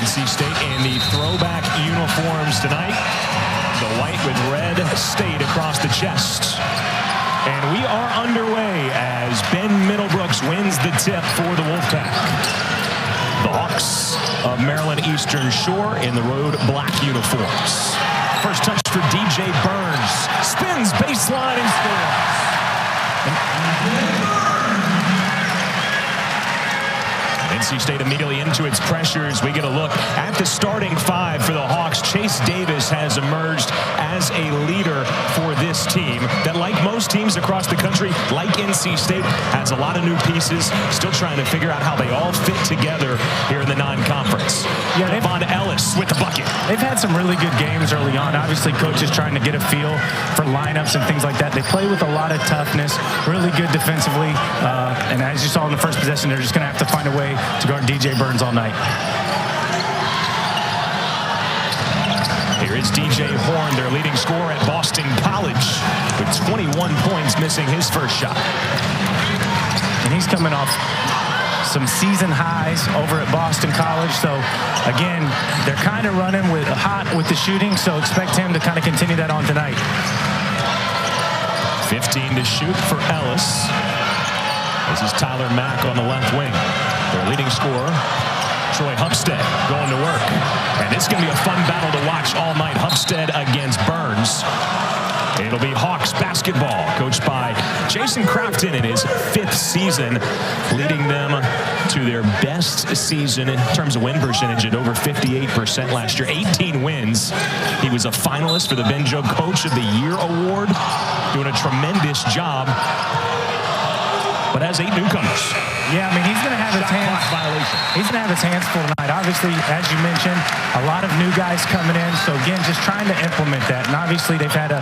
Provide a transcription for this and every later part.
NC State in the throwback uniforms tonight. The white with red state across the chest. And we are underway as Ben Middlebrooks wins the tip for the Wolfpack. The Hawks of Maryland Eastern Shore in the road black uniforms. First touch for DJ Burns. Spins baseline and scores. NC State immediately into its pressures. We get a look at the starting five for the Hawks. Chase Davis has emerged as a leader for this team that, like most teams across the country, like NC State, has a lot of new pieces, still trying to figure out how they all fit together here in the non-conference. Yeah, Von Ellis with the bucket. They've had some really good games early on. Obviously, coaches trying to get a feel for lineups and things like that. They play with a lot of toughness, really good defensively, and as you saw in the first possession, they're just going to have to find a way to guard DJ Burns all night. Here is DJ Horn, their leading scorer at Boston College, with 21 points, missing his first shot. And he's coming off some season highs over at Boston College. So, again, they're kind of running with hot with the shooting, so expect him to kind of continue that on tonight. 15 to shoot for Ellis. This is Tyler Mack on the left wing. Their leading scorer, Troy Hupstead, going to work. And it's going to be a fun battle to watch all night. Hupstead against Burns. It'll be Hawks basketball, coached by Jason Crafton in his 5th season, leading them to their best season in terms of win percentage at over 58% last year. 18 wins. He was a finalist for the Ben Joe Coach of the Year award, doing a tremendous job, but has 8 newcomers. Yeah, I mean, he's going to have his hands. He's going to have his hands full tonight. Obviously, as you mentioned, a lot of new guys coming in. So again, just trying to implement that. And obviously, they've had a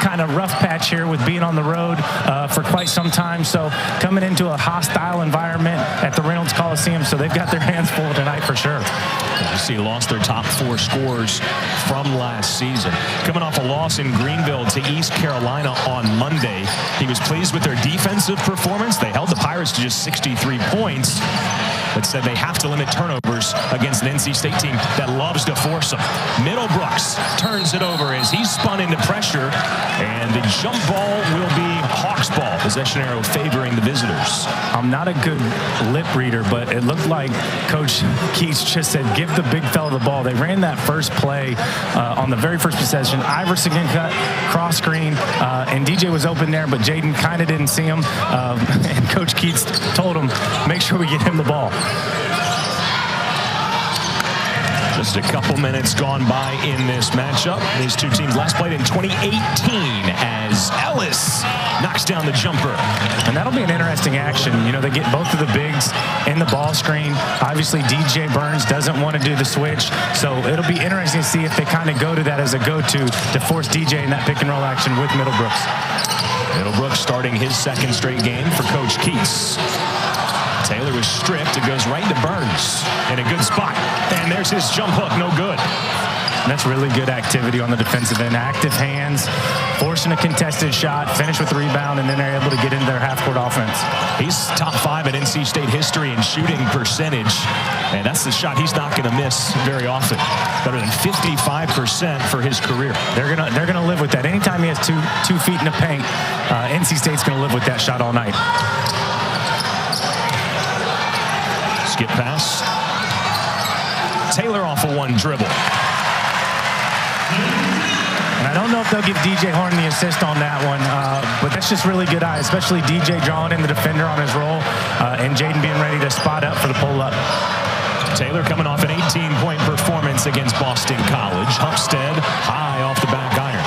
kind of rough patch here with being on the road for quite some time. So coming into a hostile environment at the Reynolds Coliseum, so they've got their hands full tonight for sure. You see, lost their top 4 scorers from last season. Coming off a loss in Greenville to East Carolina on Monday, he was pleased with their defensive performance. They held the Pirates to just 63 points, but said they have to limit turnovers against an NC State team that loves to force them. Middlebrooks turns it over as he's spun into pressure, and the jump ball will be Hawks ball. Possession arrow favoring the visitors. I'm not a good lip reader, but it looked like Coach Keats just said, give the big fella the ball. They ran that first play on the very first possession. Iverson cut, cross screen, and DJ was open there, but Jayden kind of didn't see him. And Coach Keats told him, make sure we get him the ball. Just a couple minutes gone by in this matchup. These two teams last played in 2018 as Ellis knocks down the jumper. And that'll be an interesting action. You know, they get both of the bigs in the ball screen. Obviously, DJ Burns doesn't want to do the switch. So it'll be interesting to see if they kind of go to that as a go-to to force DJ in that pick and roll action with Middlebrooks. Middlebrooks starting his 2nd straight game for Coach Keats. Taylor was stripped. It goes right to Burns in a good spot. And there's his jump hook, no good. And that's really good activity on the defensive end. Active hands, forcing a contested shot, finish with the rebound, and then they're able to get into their half-court offense. He's top 5 in NC State history in shooting percentage. And that's the shot he's not going to miss very often. Better than 55% for his career. They're gonna live with that. Anytime he has two feet in the paint, NC State's going to live with that shot all night. Skip pass. Taylor off of one dribble. And I don't know if they'll give DJ Horn the assist on that one, but that's just really good eye, especially DJ drawing in the defender on his roll, and Jayden being ready to spot up for the pull-up. Taylor coming off an 18-point performance against Boston College. Hupstead high off the back iron.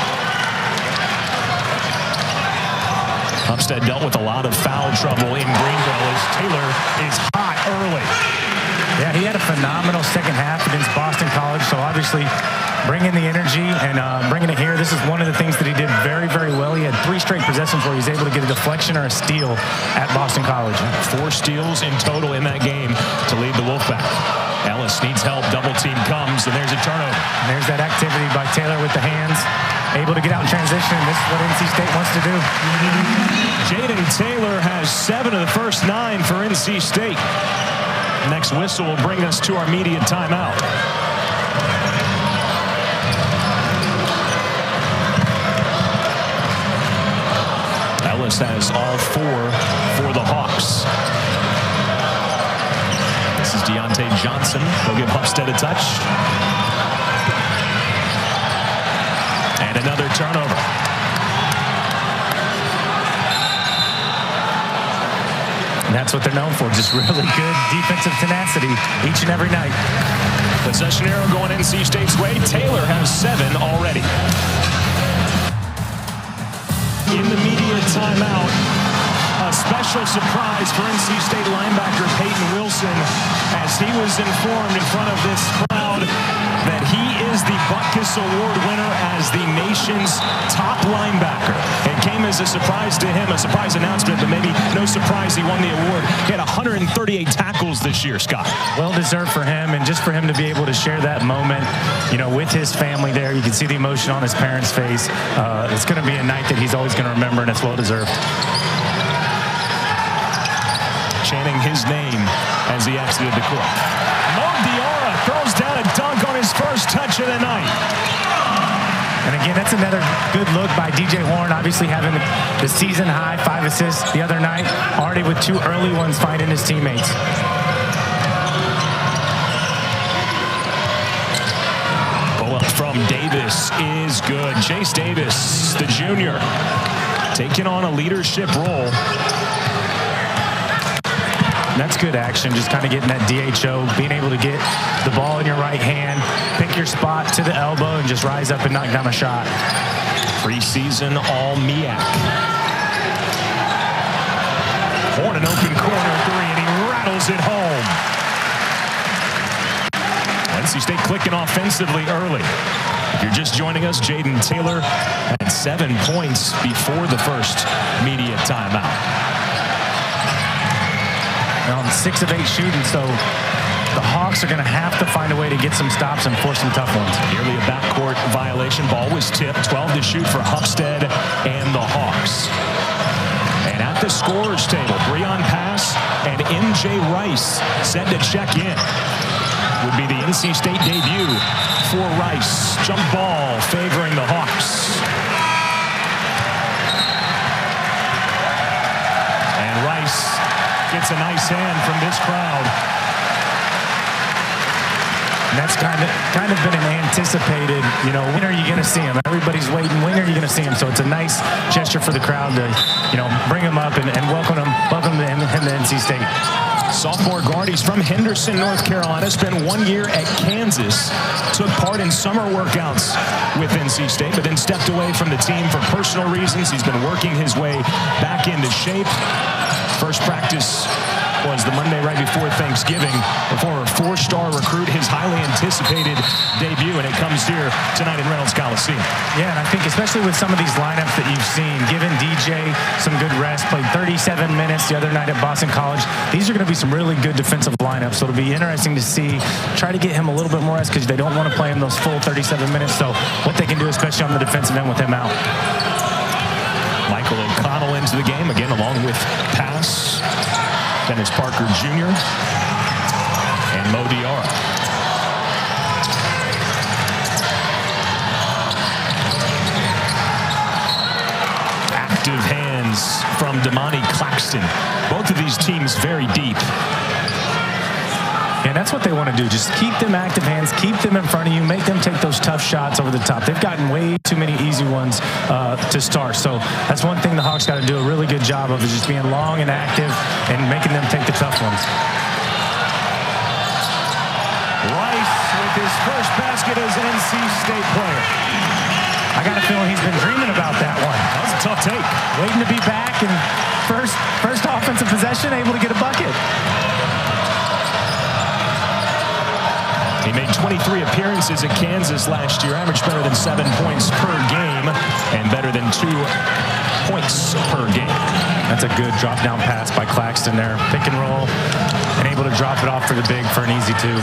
Hupstead dealt with a lot of foul trouble in Greenville as Taylor is hot early. Yeah, he had a phenomenal second half against Boston College, so obviously bringing the energy and bringing it here. This is one of the things that he did very, very well. He had 3 straight possessions where he was able to get a deflection or a steal at Boston College. 4 steals in total in that game to lead the Wolfpack. Ellis needs help. Double team comes, and there's a turnover. And there's that activity by Taylor with the hands, able to get out in transition. This is what NC State wants to do. Jayden Taylor has 7 of the first 9 for NC State. Next whistle will bring us to our media timeout. Ellis has all 4 for the Hawks. This is Deontay Johnson. He'll give Hupstead a touch. And another turnover. And that's what they're known for, just really good defensive tenacity each and every night. Possession arrow going NC State's way. Taylor has 7 already. In the media timeout, a special surprise for NC State linebacker Peyton Wilson as he was informed in front of this crowd that he is the Butkus Award winner as the nation's top linebacker. It came as a surprise to him, a surprise announcement, but maybe no surprise he won the award. He had 138 tackles this year, Scott. Well deserved for him, and just for him to be able to share that moment, you know, with his family there. You can see the emotion on his parents' face. It's going to be a night that he's always going to remember, and it's well deserved. Chanting his name as he exited the court. Throws down a dunk on his first touch of the night. And again, that's another good look by DJ Horn, obviously having the season high 5 assists the other night, already with 2 early ones finding his teammates. Pull up from Davis is good. Chase Davis, the junior, taking on a leadership role. And that's good action, just kind of getting that DHO, being able to get the ball in your right hand, pick your spot to the elbow, and just rise up and knock down a shot. Preseason All-MEAC. Horn an open corner 3, and he rattles it home. NC State clicking offensively early. If you're just joining us, Jayden Taylor had 7 points before the first media timeout. On 6 of 8 shooting, so the Hawks are going to have to find a way to get some stops and force some tough ones. Nearly a backcourt violation. Ball was tipped. 12 to shoot for Hupstead and the Hawks. And at the scorer's table, Breon Pass and MJ Rice set to check in. Would be the NC State debut for Rice. Jump ball favoring the Hawks. And Rice gets a nice hand from this crowd. And that's kind of been an anticipated, you know, when are you going to see him? Everybody's waiting. When are you going to see him? So it's a nice gesture for the crowd to, you know, bring him up and welcome him to NC State. Sophomore guard, he's from Henderson, North Carolina, spent 1 year at Kansas, took part in summer workouts with NC State, but then stepped away from the team for personal reasons. He's been working his way back into shape. First practice was the Monday right before Thanksgiving. Before a 4-star recruit, his highly anticipated debut, and it comes here tonight in Reynolds Coliseum. Yeah, and I think especially with some of these lineups that you've seen, giving DJ some good rest, played 37 minutes the other night at Boston College. These are going to be some really good defensive lineups, so it'll be interesting to see, try to get him a little bit more rest because they don't want to play him those full 37 minutes, so what they can do, especially on the defensive end with him out. Michael O'Connell into the game, again along with Pass, Dennis Parker Jr., and Mo Diarra. Active hands from Damani Claxton. Both of these teams very deep. And that's what they want to do. Just keep them active hands, keep them in front of you, make them take those tough shots over the top. They've gotten way too many easy ones to start. So that's one thing the Hawks got to do a really good job of, is just being long and active and making them take the tough ones. Rice with his first basket as an NC State player. I got a feeling he's been dreaming about that one. That was a tough take. Waiting to be back and first offensive possession, able to get a bucket. He made 23 appearances at Kansas last year, averaged better than 7 points per game and better than 2 points per game. That's a good drop-down pass by Claxton there. Pick and roll and able to drop it off for the big for an easy 2.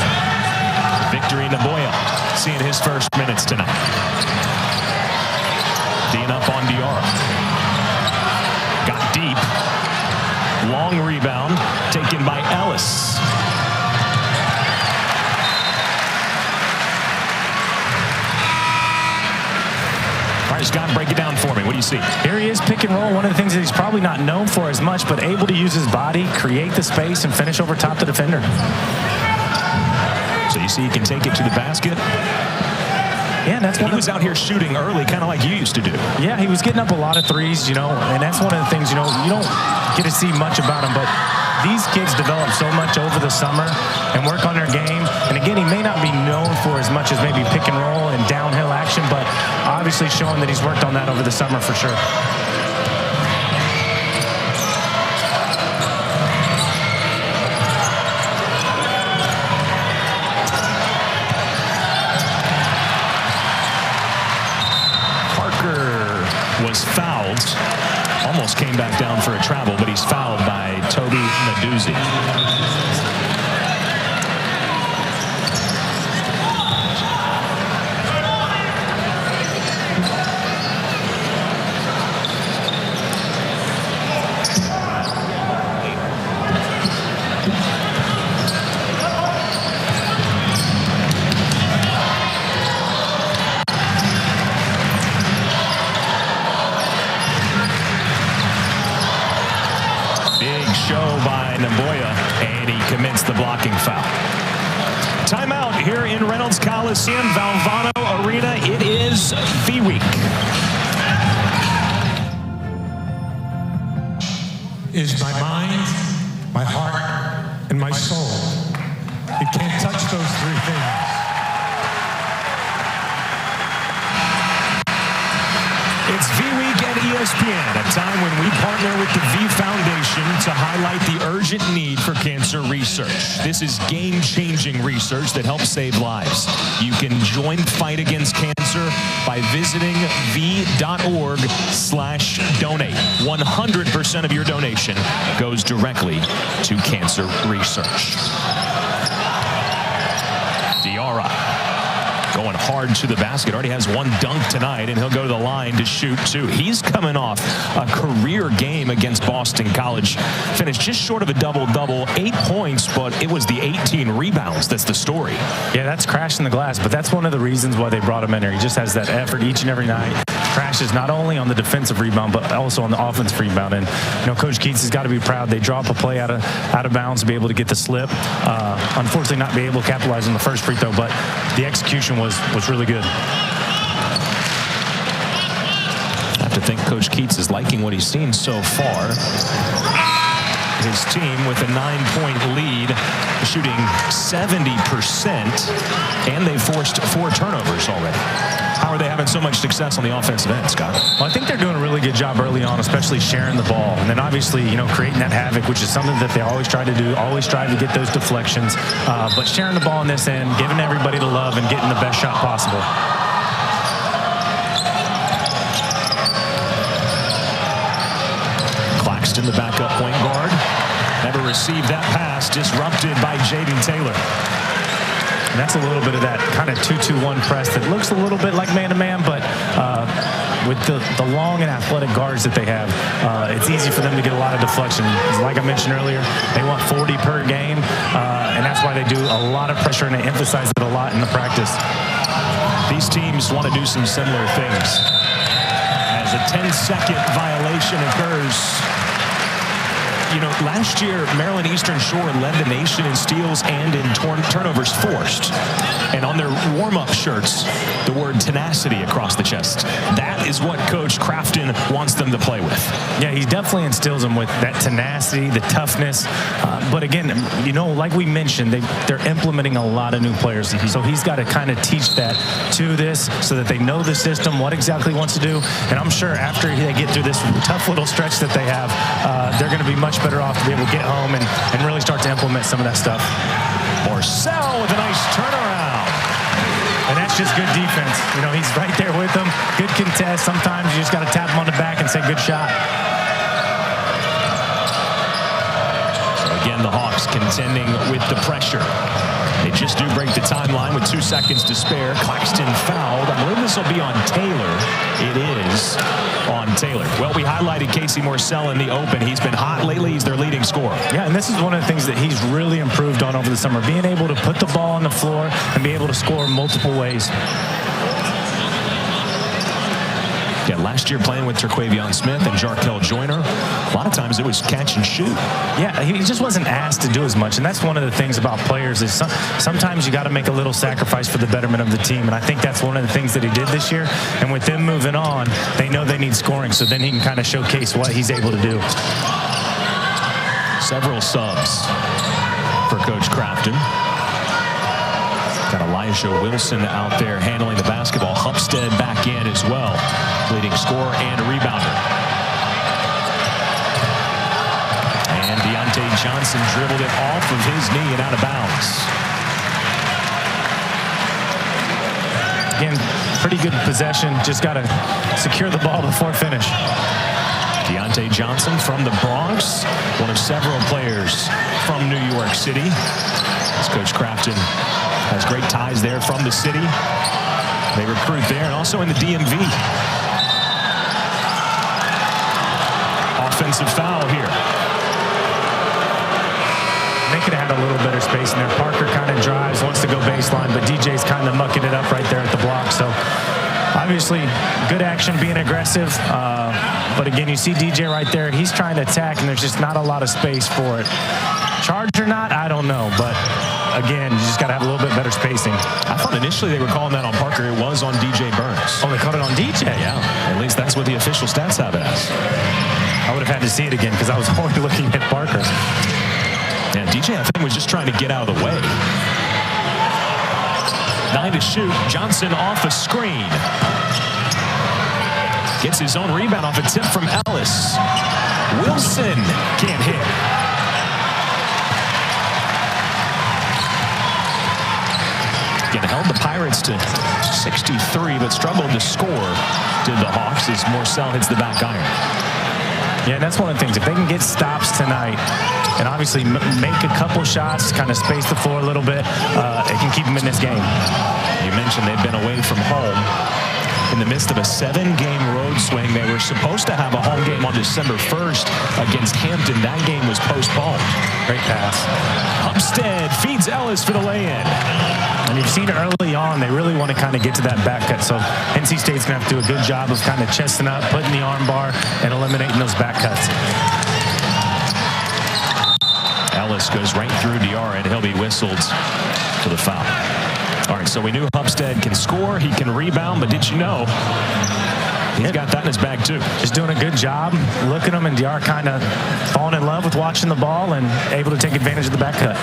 Victory Naboya seeing his first minutes tonight. Dean up on Diarra. Got deep. Long rebound taken by Ellis. right, Scott, break it down for me. What do you see? Here he is, pick and roll. One of the things that he's probably not known for as much, but able to use his body, create the space, and finish over top the defender. So you see he can take it to the basket. Yeah, and that's he was out here shooting early, kind of like you used to do. Yeah, he was getting up a lot of threes, you know, and that's one of the things, you know, you don't get to see much about him, but these kids develop so much over the summer and work on their game. And again, he may not be known for as much as maybe pick and roll and downhill action, but obviously showing that he's worked on that over the summer for sure. Was fouled, almost came back down for a travel, but he's fouled by Toby Naduzzi. Commits the blocking foul. Timeout here in Reynolds Coliseum, Valvano Arena. It is V Week. Is my mind, my heart, and my soul. You can't touch those three things. It's V Week at ESPN, a time when we partner with the V Foundation to highlight the urgent need for cancer research. This is game-changing research that helps save lives. You can join the fight against cancer by visiting v.org/donate. 100% of your donation goes directly to cancer research. Diarra going hard to the basket. Already has one dunk tonight, and he'll go to the line to shoot two. He's coming off a career game against Boston College. Finished just short of a double-double, 8 points, but it was the 18 rebounds that's the story. Yeah, that's crashing the glass, but that's one of the reasons why they brought him in here. He just has that effort each and every night. Crashes not only on the defensive rebound, but also on the offensive rebound. And, you know, Coach Keats has got to be proud. They drop a play out of bounds to be able to get the slip. Unfortunately, not be able to capitalize on the first free throw, but the execution was really good. I have to think Coach Keats is liking what he's seen so far. His team with a 9-point lead, shooting 70%, and they've forced 4 turnovers already. How are they having so much success on the offensive end, Scott? Well, I think they're doing a really good job early on, especially sharing the ball. And then obviously, you know, creating that havoc, which is something that they always try to do, always strive to get those deflections. But sharing the ball on this end, giving everybody the love and getting the best shot possible. Claxton, the backup point guard. Never received that pass, disrupted by Jayden Taylor. And that's a little bit of that kind of 2-2-1 press that looks a little bit like man-to-man, but with the long and athletic guards that they have, it's easy for them to get a lot of deflection. Like I mentioned earlier, they want 40 per game, and that's why they do a lot of pressure, and they emphasize it a lot in the practice. These teams want to do some similar things. As a 10-second violation occurs, you know, last year, Maryland Eastern Shore led the nation in steals and in turnovers forced. And on their warm-up shirts, the word tenacity across the chest. That is what Coach Crafton wants them to play with. Yeah, he definitely instills them with that tenacity, the toughness. But again, you know, like we mentioned, they're implementing a lot of new players. So he's got to kind of teach that to this so that they know the system, what exactly he wants to do. And I'm sure after they get through this tough little stretch that they have, they're going to be much better off to be able to get home and really start to implement some of that stuff. Morcell with a nice turnaround. And that's just good defense. You know, he's right there with them. Good contest. Sometimes you just got to tap him on the back and say, good shot. So again, the Hawks contending with the pressure. They just do break the timeline with 2 seconds to spare. Claxton fouled. I believe this will be on Taylor. It is on Taylor. Well, we highlighted Casey Morcell in the open. He's been hot lately. He's their leading scorer. Yeah, and this is one of the things that he's really improved on over the summer, being able to put the ball on the floor and be able to score multiple ways. Yeah, last year playing with Terquavion Smith and Jarkel Joyner, a lot of times it was catch and shoot. Yeah, he just wasn't asked to do as much, and that's one of the things about players is sometimes you got to make a little sacrifice for the betterment of the team, and I think that's one of the things that he did this year. And with them moving on, they know they need scoring, so then he can kind of showcase what he's able to do. Several subs for Coach Crafton. Got Elijah Wilson out there handling the basketball. Hupstead back in as well, leading scorer and a rebounder. And Deontay Johnson dribbled it off of his knee and out of bounds. Again, pretty good possession. Just got to secure the ball before finish. Deontay Johnson from the Bronx, one of several players from New York City. As Coach Crafton has great ties there from the city. They recruit there and also in the DMV. Offensive foul here. They could have had a little better space in there. Parker kind of drives, wants to go baseline, but DJ's kind of mucking it up right there at the block. So obviously good action, being aggressive. But again, you see DJ right there. He's trying to attack, and there's just not a lot of space for it. Charged or not, I don't know. But again, you just got to have a little bit better spacing. I thought initially they were calling that on Parker. It was on DJ Burns. Oh, they called it on DJ? Yeah, at least that's what the official stats have it as. I would have had to see it again because I was only looking at Parker. Yeah, DJ, I think, was just trying to get out of the way. 9 to shoot. Johnson off a screen. Gets his own rebound off a tip from Ellis. Wilson can't hit. Again, held the Pirates to 63, but struggled to score, did the Hawks, as Morcell hits the back iron. Yeah, and that's one of the things. If they can get stops tonight and obviously make a couple shots, kind of space the floor a little bit, it can keep them in this game. You mentioned they've been away from home in the midst of a 7-game road swing. They were supposed to have a home game on December 1st against Hampton. That game was postponed. Great pass. Hupstead feeds Ellis for the lay-in. And you've seen early on, they really want to kind of get to that back cut. So NC State's going to have to do a good job of kind of chesting up, putting the arm bar, and eliminating those back cuts. Ellis goes right through Diarra, and he'll be whistled for the foul. All right, so we knew Hupstead can score, he can rebound, but did you know he's got that in his bag too? Just doing a good job, looking at him, and Diarra kind of falling in love with watching the ball and able to take advantage of the back cut.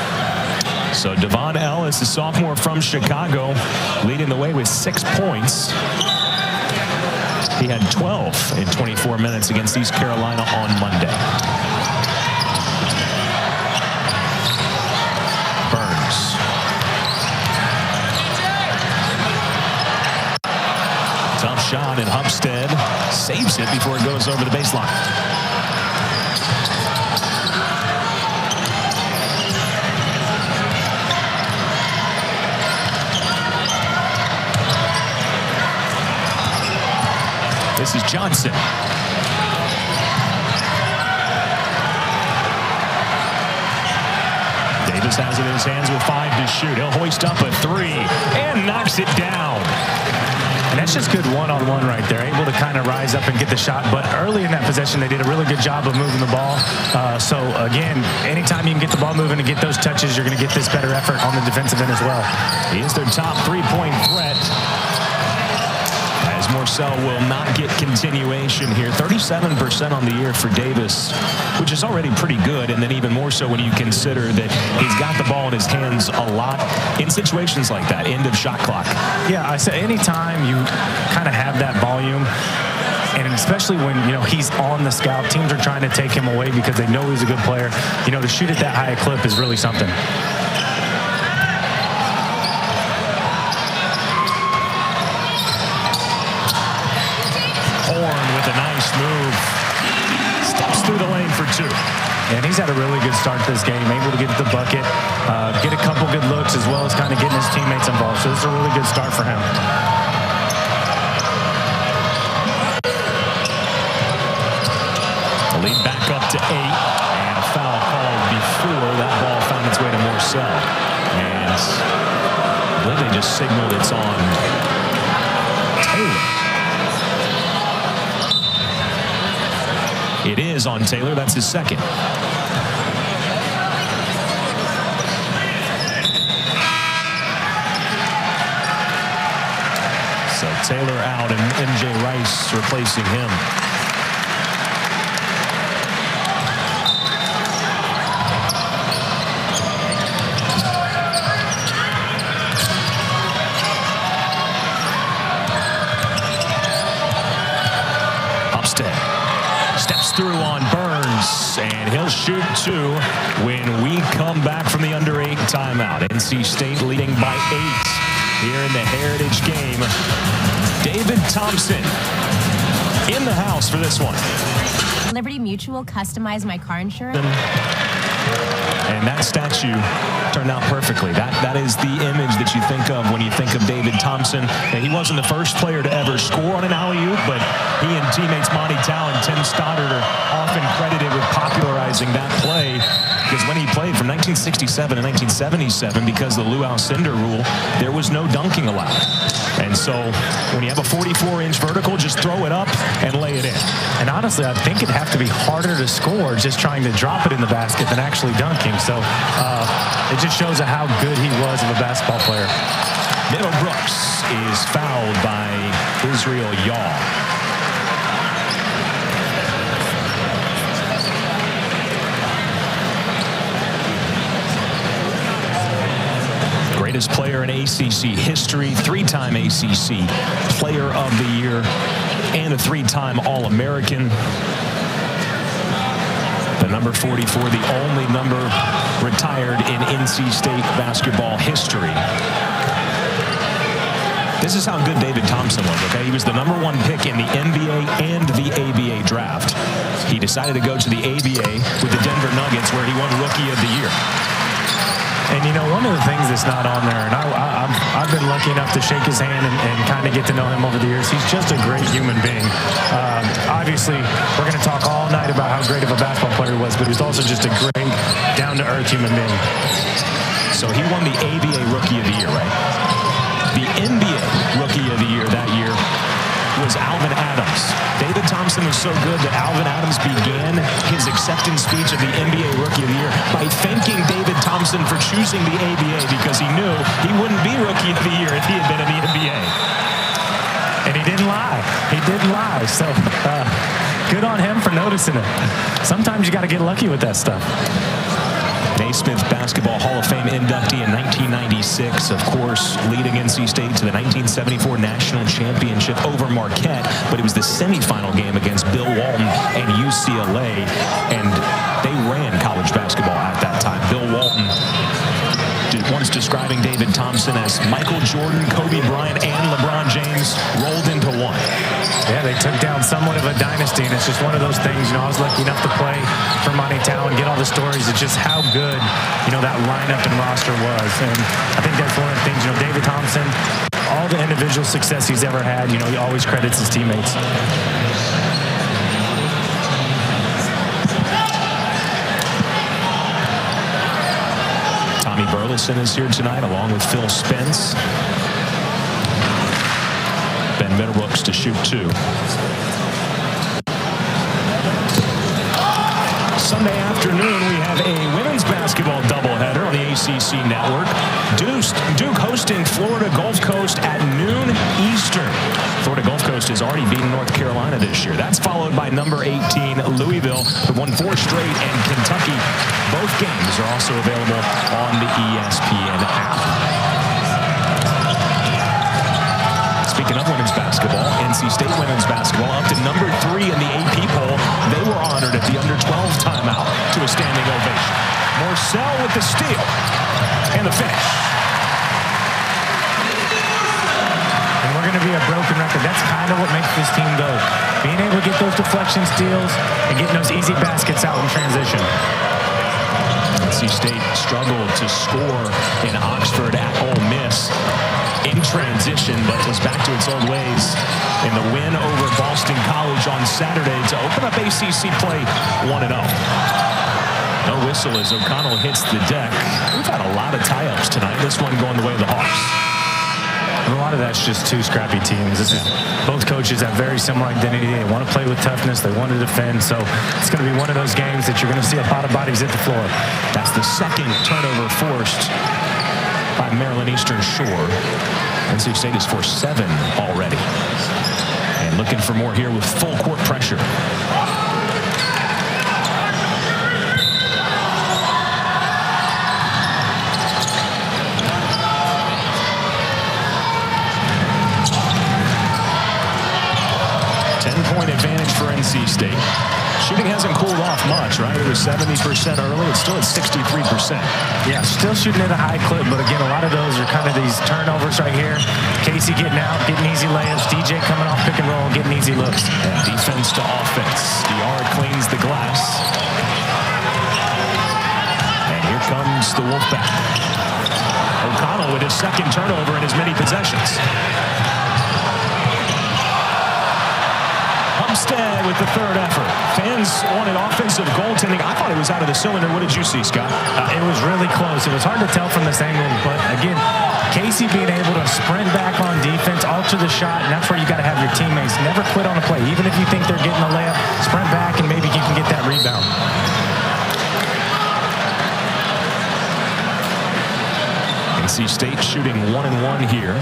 So Devon Ellis, a sophomore from Chicago, leading the way with 6 points. He had 12 in 24 minutes against East Carolina on Monday. Burns. Tough shot, and Hupstead saves it before it goes over the baseline. This is Johnson. Davis has it in his hands with 5 to shoot. He'll hoist up a 3 and knocks it down. And that's just good one-on-one right there. Able to kind of rise up and get the shot. But early in that possession, they did a really good job of moving the ball. So, again, anytime you can get the ball moving and get those touches, you're going to get this better effort on the defensive end as well. He is their top 3-point threat. As Morcell will not get continuation here. 37% on the year for Davis, which is already pretty good, and then even more so when you consider that he's got the ball in his hands a lot in situations like that, end of shot clock. Yeah, I said anytime you kind of have that volume, and especially when, you know, he's on the scout, teams are trying to take him away because they know he's a good player. You know, to shoot at that high a clip is really something. With a nice move, steps through the lane for 2. And he's had a really good start to this game, able to get to the bucket, get a couple good looks, as well as kind of getting his teammates involved. So this is a really good start for him. The lead back up to 8, and a foul called before that ball found its way to Morcell. And I believe they just signaled it's on Taylor. It is on Taylor. That's his second. So Taylor out and MJ Rice replacing him. Steps through on Burns, and he'll shoot two when we come back from the under 8 timeout. NC State leading by 8 here in the Heritage game. David Thompson in the house for this one. Liberty Mutual customized my car insurance. And that statue turned out perfectly. That is the image that you think of when you think of David Thompson. And he wasn't the first player to ever score on an alley-oop, but he and teammates Monty Tao and Tim Stoddard are often credited with popularizing that play, because when he played from 1967 to 1977, because of the Lou Alcindor rule, there was no dunking allowed. And so when you have a 44-inch vertical, just throw it up and lay it in. And honestly, I think it'd have to be harder to score just trying to drop it in the basket than actually dunking. So it just shows how good he was of a basketball player. Middlebrooks is fouled by Israel Yaw. Greatest player in ACC history, 3-time ACC Player of the Year, and a 3-time All-American. The number 44, the only number retired in NC State basketball history. This is how good David Thompson was, okay? He was the number 1 pick in the NBA and the ABA draft. He decided to go to the ABA with the Denver Nuggets, where he won Rookie of the Year. And, you know, one of the things that's not on there, and I've been lucky enough to shake his hand and kind of get to know him over the years, he's just a great human being. Obviously, we're going to talk all night about how great of a basketball player he was, but he's also just a great, down-to-earth human being. So he won the ABA Rookie of the Year, right? The NBA Rookie of the Year that year was Alvin Adams. David Thompson was so good that Alvin Adams began his acceptance speech of the NBA Rookie of the Year by thanking David Thompson for choosing the ABA, because he knew he wouldn't be Rookie of the Year if he had been in the NBA. And he didn't lie. He didn't lie. So good on him for noticing it. Sometimes you got to get lucky with that stuff. Naismith Basketball Hall of Fame inductee in 1996, of course, leading NC State to the 1974 National Championship over Marquette, but it was the semifinal game against Bill Walton and UCLA, and they ran college basketball at that time. Bill Walton once describing David Thompson as Michael Jordan, Kobe Bryant, and LeBron James rolled into one. Yeah, they took down somewhat of a dynasty, and it's just one of those things. You know, I was lucky enough to play for Monty Tao and get all the stories. It's just how good, you know, that lineup and roster was. And I think that's one of the things, you know, David Thompson, all the individual success he's ever had, you know, he always credits his teammates. Tommy Burleson is here tonight, along with Phil Spence. Ben Middlebrooks to shoot 2. Sunday afternoon, we have a women's basketball doubleheader on the ACC network. Duke hosting Florida Gulf Coast at noon Eastern. Florida Gulf Coast has already beaten North Carolina this year. That's followed by number 18, Louisville, who won 4 straight, and Kentucky. Both games are also available on the ESPN app. Speaking of women's basketball, NC State women's basketball up to number 3 in the AP poll. They were honored at the under-12 timeout to a standing ovation. Morcell with the steal and the finish. And we're going to be a broken record. That's kind of what makes this team go. Being able to get those deflection steals and getting those easy baskets out in transition. NC State struggled to score in Oxford at Ole Miss in transition, but was back to its old ways in the win over Boston College on Saturday to open up ACC play 1-0. No whistle as O'Connell hits the deck. We've had a lot of tie-ups tonight. This one going the way of the Hawks. A lot of that's just two scrappy teams. Both coaches have very similar identity. They want to play with toughness. They want to defend. So it's going to be one of those games that you're going to see a lot of bodies hit the floor. That's the second turnover forced by Maryland Eastern Shore. NC State has forced 7 already. And looking for more here with full court pressure. Advantage for NC State. Shooting hasn't cooled off much, right? It was 70% early. It's still at 63%. Yeah, still shooting at a high clip, but again, a lot of those are kind of these turnovers right here. Casey getting out, getting easy layups. DJ coming off pick and roll, getting easy looks. And defense to offense. Diarra cleans the glass. And here comes the Wolfpack. O'Connell with his second turnover in as many possessions. With the third effort. Fans wanted offensive goaltending. I thought it was out of the cylinder. What did you see, Scott? It was really close. It was hard to tell from this angle, but again, Casey being able to sprint back on defense, alter the shot, and that's where you got to have your teammates. Never quit on a play. Even if you think they're getting a layup, sprint back and maybe you can get that rebound. NC State shooting 1-1 here.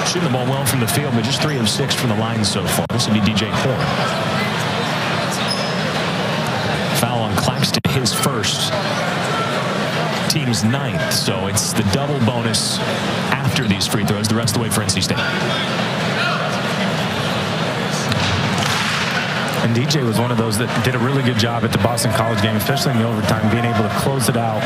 Shooting the ball well from the field, but just 3 of 6 from the line so far. This would be DJ Horn. Foul on Claxton, his first. Team's 9th, so it's the double bonus after these free throws the rest of the way for NC State. And DJ was one of those that did a really good job at the Boston College game, especially in the overtime, being able to close it out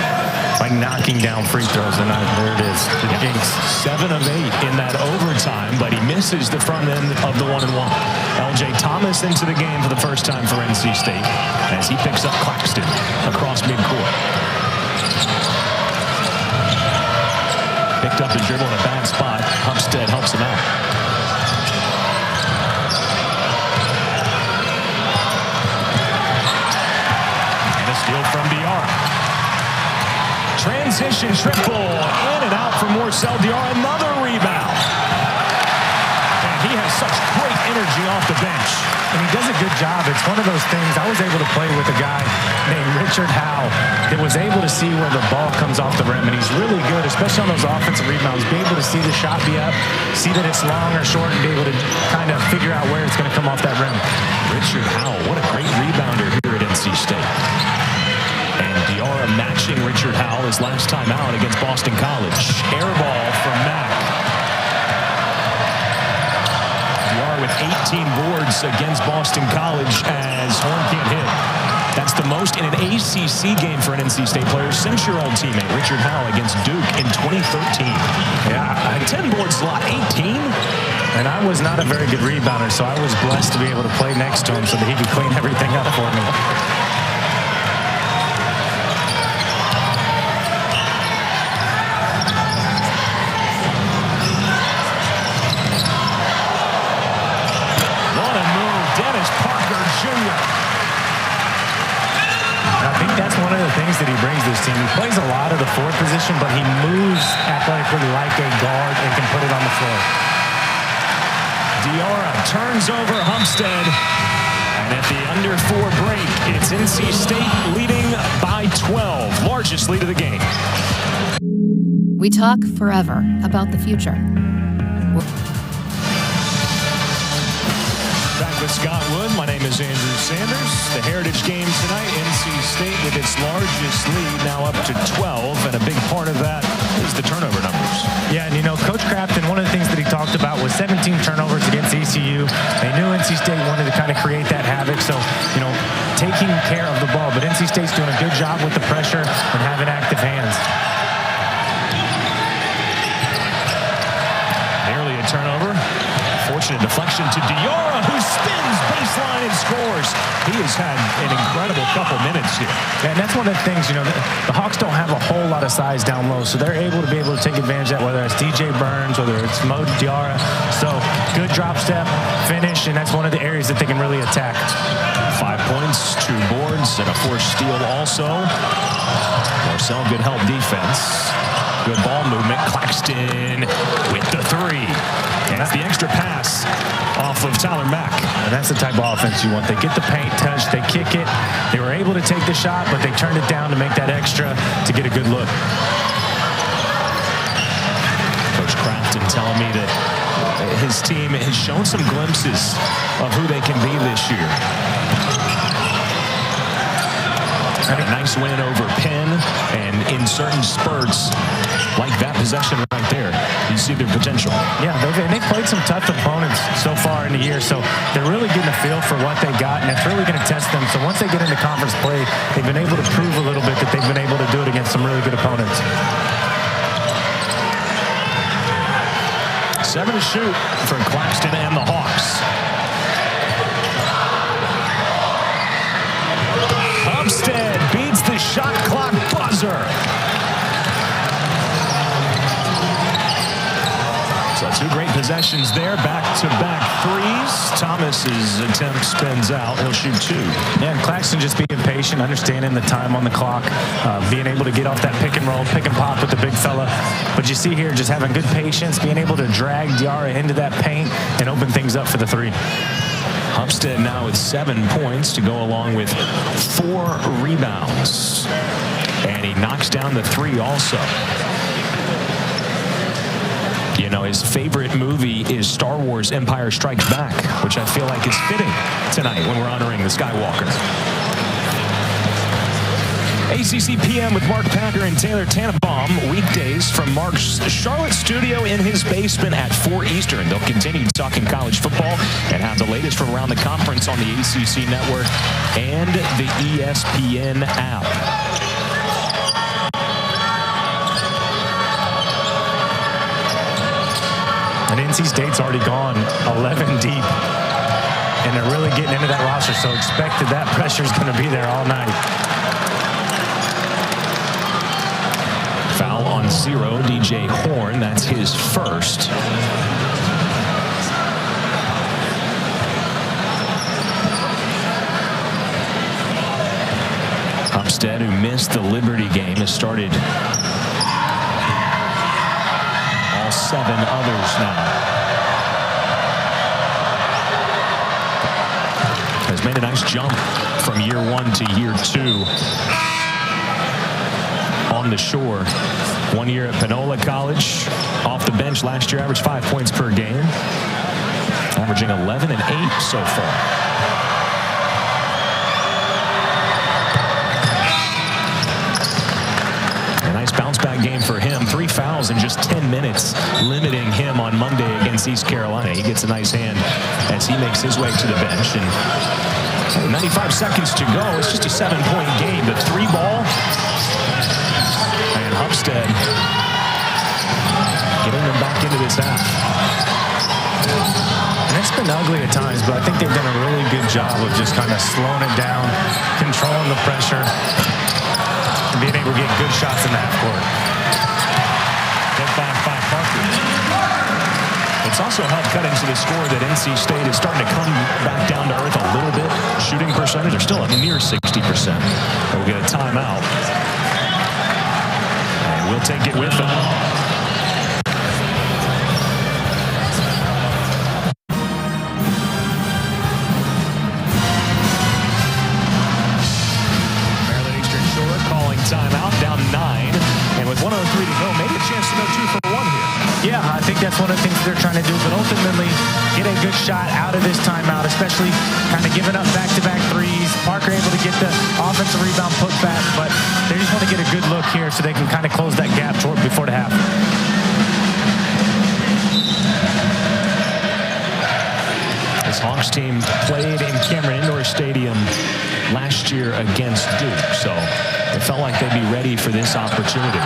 by knocking down free throws. And there it is. The Jinx. 7 of 8 in that overtime, but he misses the front end of the 1-and-1. LJ Thomas into the game for the first time for NC State as he picks up Claxton across midcourt. Picked up his dribble in a bad spot. Hupstead helps him out. Steal from Diarra. Transition triple. In and out for Morcel Diarra. Another rebound. And he has such great energy off the bench. And he does a good job. It's one of those things. I was able to play with a guy named Richard Howell that was able to see where the ball comes off the rim. And he's really good, especially on those offensive rebounds. Be able to see the shot be up, see that it's long or short, and be able to kind of figure out where it's going to come off that rim. Richard Howell, what a great rebounder here at NC State. And Diarra matching Richard Howell his last time out against Boston College. Air ball from Mack. Diarra with 18 boards against Boston College as Horn can't hit. That's the most in an ACC game for an NC State player since your old teammate Richard Howell against Duke in 2013. Yeah, 10 board slot, 18. And I was not a very good rebounder, so I was blessed to be able to play next to him so that he could clean everything up for me. Things that he brings this team. He plays a lot of the forward position, but he moves athletically like a guard and can put it on the floor. Diarra turns over Hupstead. And at the under 4 break, it's NC State leading by 12. Largest lead of the game. We talk forever about the future. Back with Scott Wood. My name is Andrew Sanders. The Heritage game tonight, NC State with its largest lead now up to 12, and a big part of that is the turnover numbers. Yeah, and you know, Coach Crafton, one of the things that he talked about was 17 turnovers against ECU. They knew NC State wanted to kind of create that havoc, so, you know, taking care of the ball. But NC State's doing a good job with the pressure and having active hands. Nearly a turnover. Fortunate deflection to Diarra, who spins baseline and scores. He has had an incredible couple minutes here. Yeah, and that's one of the things, you know, the Hawks don't have a whole lot of size down low, so they're able to take advantage of that, whether it's DJ Burns, whether it's Mo Diarra. So good drop step, finish, and that's one of the areas that they can really attack. 5 points, 2 boards, and a forced steal also. Marcel, good help defense. Good ball movement. Claxton with the 3. And that's the extra pass off of Tyler Mack. And that's the type of offense you want. They get the paint touch, they kick it. They were able to take the shot, but they turned it down to make that extra to get a good look. Coach Crafton telling me that his team has shown some glimpses of who they can be this year. And a nice win over Penn, and in certain spurts, like that possession right there, you see their potential. Yeah, they've played some tough opponents so far in the year, so they're really getting a feel for what they got, and it's really going to test them. So once they get into conference play, they've been able to prove a little bit that they've been able to do it against some really good opponents. 7 to shoot for Claxton and the Hawks. Hubstead beats the shot clock buzzer. So 2 great possessions there, back-to-back threes. Thomas's attempt spins out. He'll shoot 2. Yeah, and Claxton just being patient, understanding the time on the clock, being able to get off that pick and roll, pick and pop with the big fella. But you see here, just having good patience, being able to drag Diarra into that paint and open things up for the 3. Hubstead now with 7 points to go along with 4 rebounds. And he knocks down the 3 also. You know, his favorite movie is Star Wars Empire Strikes Back, which I feel like is fitting tonight when we're honoring the Skywalker. ACC PM with Mark Packer and Taylor Tannenbaum, weekdays from Mark's Charlotte studio in his basement at 4 Eastern. They'll continue talking college football and have the latest from around the conference on the ACC network and the ESPN app. And NC State's already gone 11 deep, and they're really getting into that roster, so expect that pressure is going to be there all night. Foul on 0, DJ Horn. That's his first. Hubstead, who missed the Liberty game, has started all 7 others now. Has made a nice jump from year 1 to year 2. On the shore. 1 year at Panola College. Off the bench last year, averaged 5 points per game. Averaging 11 and 8 so far. A nice bounce back game for him. 3 fouls in just 10 minutes, limiting him on Monday against East Carolina. He gets a nice hand as he makes his way to the bench. And 95 seconds to go. It's just a 7-point game. The 3 ball. And Hubstead getting them back into this half. And it's been ugly at times, but I think they've done a really good job of just kind of slowing it down, controlling the pressure, and being able to get good shots in the half court. Get back by Parker. It's also helped cut into the score that NC State is starting to come back down to earth a little bit. Shooting percentage, they're still at near 60%. We'll get a timeout. We'll take it with them. Maryland Eastern Shore calling timeout, down 9. And with 1:03 to go, maybe a chance to go 2 for 1 here. Yeah, I think that's one of the things they're trying to do, but ultimately get a good shot out of this timeout, especially kind of giving up back-to-back threes. Parker able to get the offensive rebound put back, but they just want to get a good look here so they can kind of close that gap before the half. This Hawks team played in Cameron Indoor Stadium last year against Duke, so it felt like they'd be ready for this opportunity.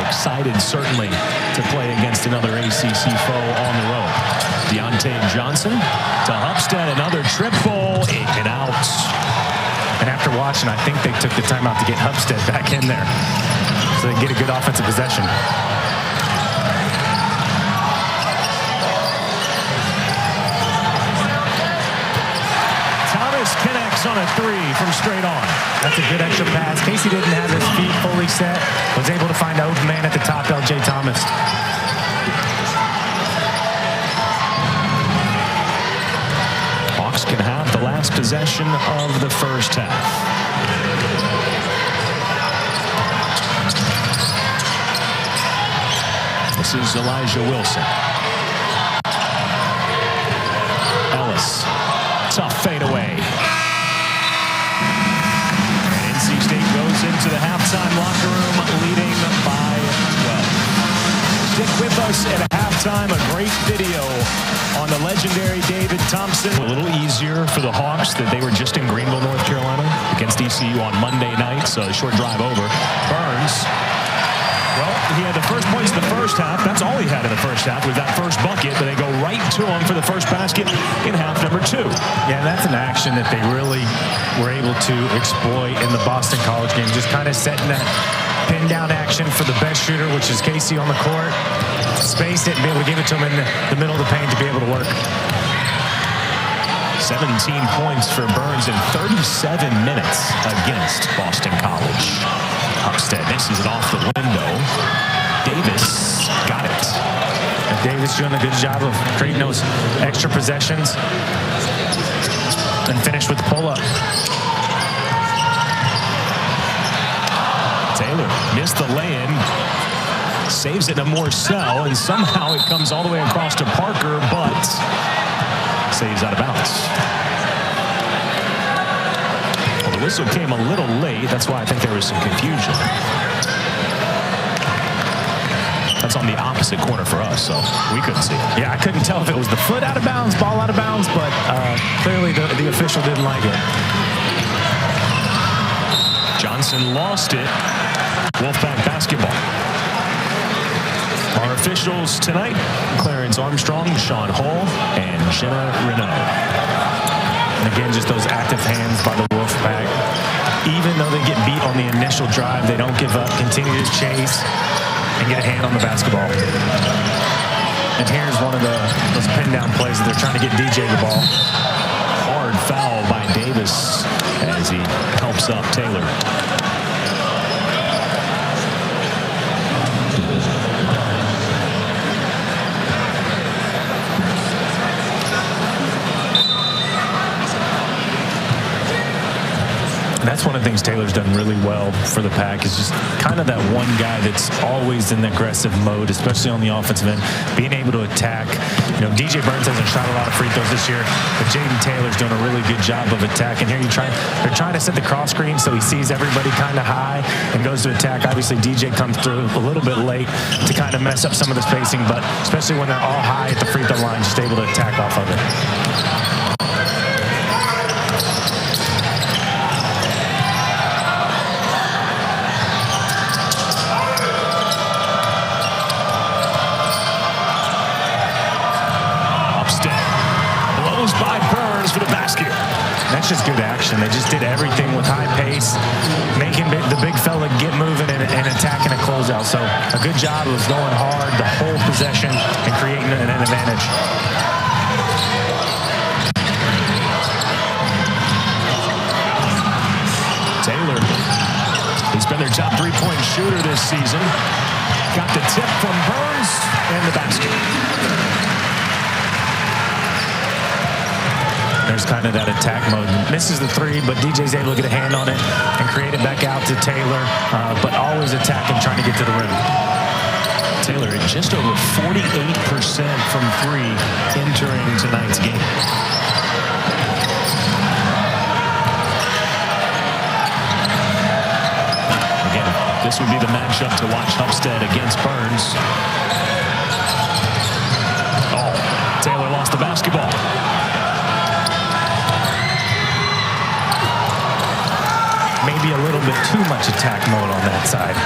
Excited, certainly, to play against another ACC foe on the road. Deontay Johnson to Hubstead, another triple, in and out. And after watching, I think they took the timeout to get Hubstead back in there so they get a good offensive possession. Burns on a three from straight on. That's a good extra pass. Casey didn't have his feet fully set. Was able to find an open man at the top, L.J. Thomas. Hawks can have the last possession of the first half. This is Elijah Wilson. Ellis. Tough fadeaway. NC State goes into the halftime locker room leading by 12. Stick with us at halftime. A great video on the legendary David Thompson. A little easier for the Hawks that they were just in Greenville, North Carolina against ECU on Monday night. So a short drive over. Burns. Well, he had the first points in the first half. That's all he had in the first half with that first bucket. But they go right to him for the first basket in half number 2. Yeah, that's an action that they really were able to exploit in the Boston College game. Just kind of setting that pin down action for the best shooter, which is Casey on the court. Space it and be able to give it to him in the middle of the paint to be able to work. 17 points for Burns in 37 minutes against Boston College. Upstead misses it off the window. Davis got it. And Davis doing a good job of creating those extra possessions and finish with the pull-up. Taylor missed the lay-in. Saves it to Morcell, and somehow it comes all the way across to Parker, but saves out of bounds. Well, the whistle came a little late. That's why I think there was some confusion. That's on the opposite corner for us, so we couldn't see it. Yeah, I couldn't tell if it was the foot out of bounds, ball out of bounds, but clearly the official didn't like it. Johnson lost it. Wolfpack basketball. Our officials tonight, Clarence Armstrong, Sean Hull, and Jenna Renaud. And again, just those active hands by the Wolfpack. Even though they get beat on the initial drive, they don't give up, continue to chase, and get a hand on the basketball. And here's one of those pin down plays that they're trying to get DJ the ball. Hard foul by Davis as he helps up Taylor. That's one of the things Taylor's done really well for the Pack is just kind of that one guy that's always in the aggressive mode, especially on the offensive end, being able to attack. You know, DJ Burns hasn't shot a lot of free throws this year, but Jayden Taylor's doing a really good job of attacking. Here they're trying to set the cross screen so he sees everybody kind of high and goes to attack. Obviously, DJ comes through a little bit late to kind of mess up some of the spacing, but especially when they're all high at the free throw line, just able to attack off of it. By Burns for the basket. That's just good action. They just did everything with high pace, making the big fella get moving and attacking a closeout. So a good job of going hard the whole possession and creating an advantage. Taylor, he's been their top three-point shooter this season. Got the tip from Burns and the basket. There's kind of that attack mode. Misses the three, but DJ's able to get a hand on it and create it back out to Taylor, but always attacking, trying to get to the rim. Taylor at just over 48% from three entering tonight's game. Again, this would be the matchup to watch Upstead against Burns. Oh, Taylor lost the basketball. Maybe a little bit too much attack mode on that side.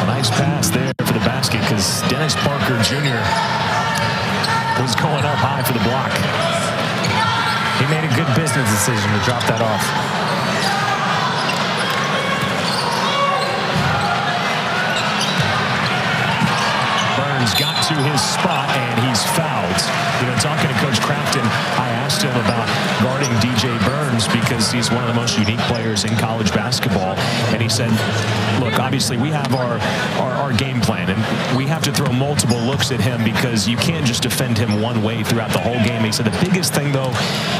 A nice pass there for the basket because Dennis Parker Jr. was going up high for the block. He made a good business decision to drop that off. Burns got to his spot and he's fouled. You know, talking to Coach Crafton, I asked him about guarding DJ Burns because He's one of the most unique players in college basketball. And he said, look, obviously we have our game plan, and we have to throw multiple looks at him because you can't just defend him one way throughout the whole game. He said the biggest thing, though,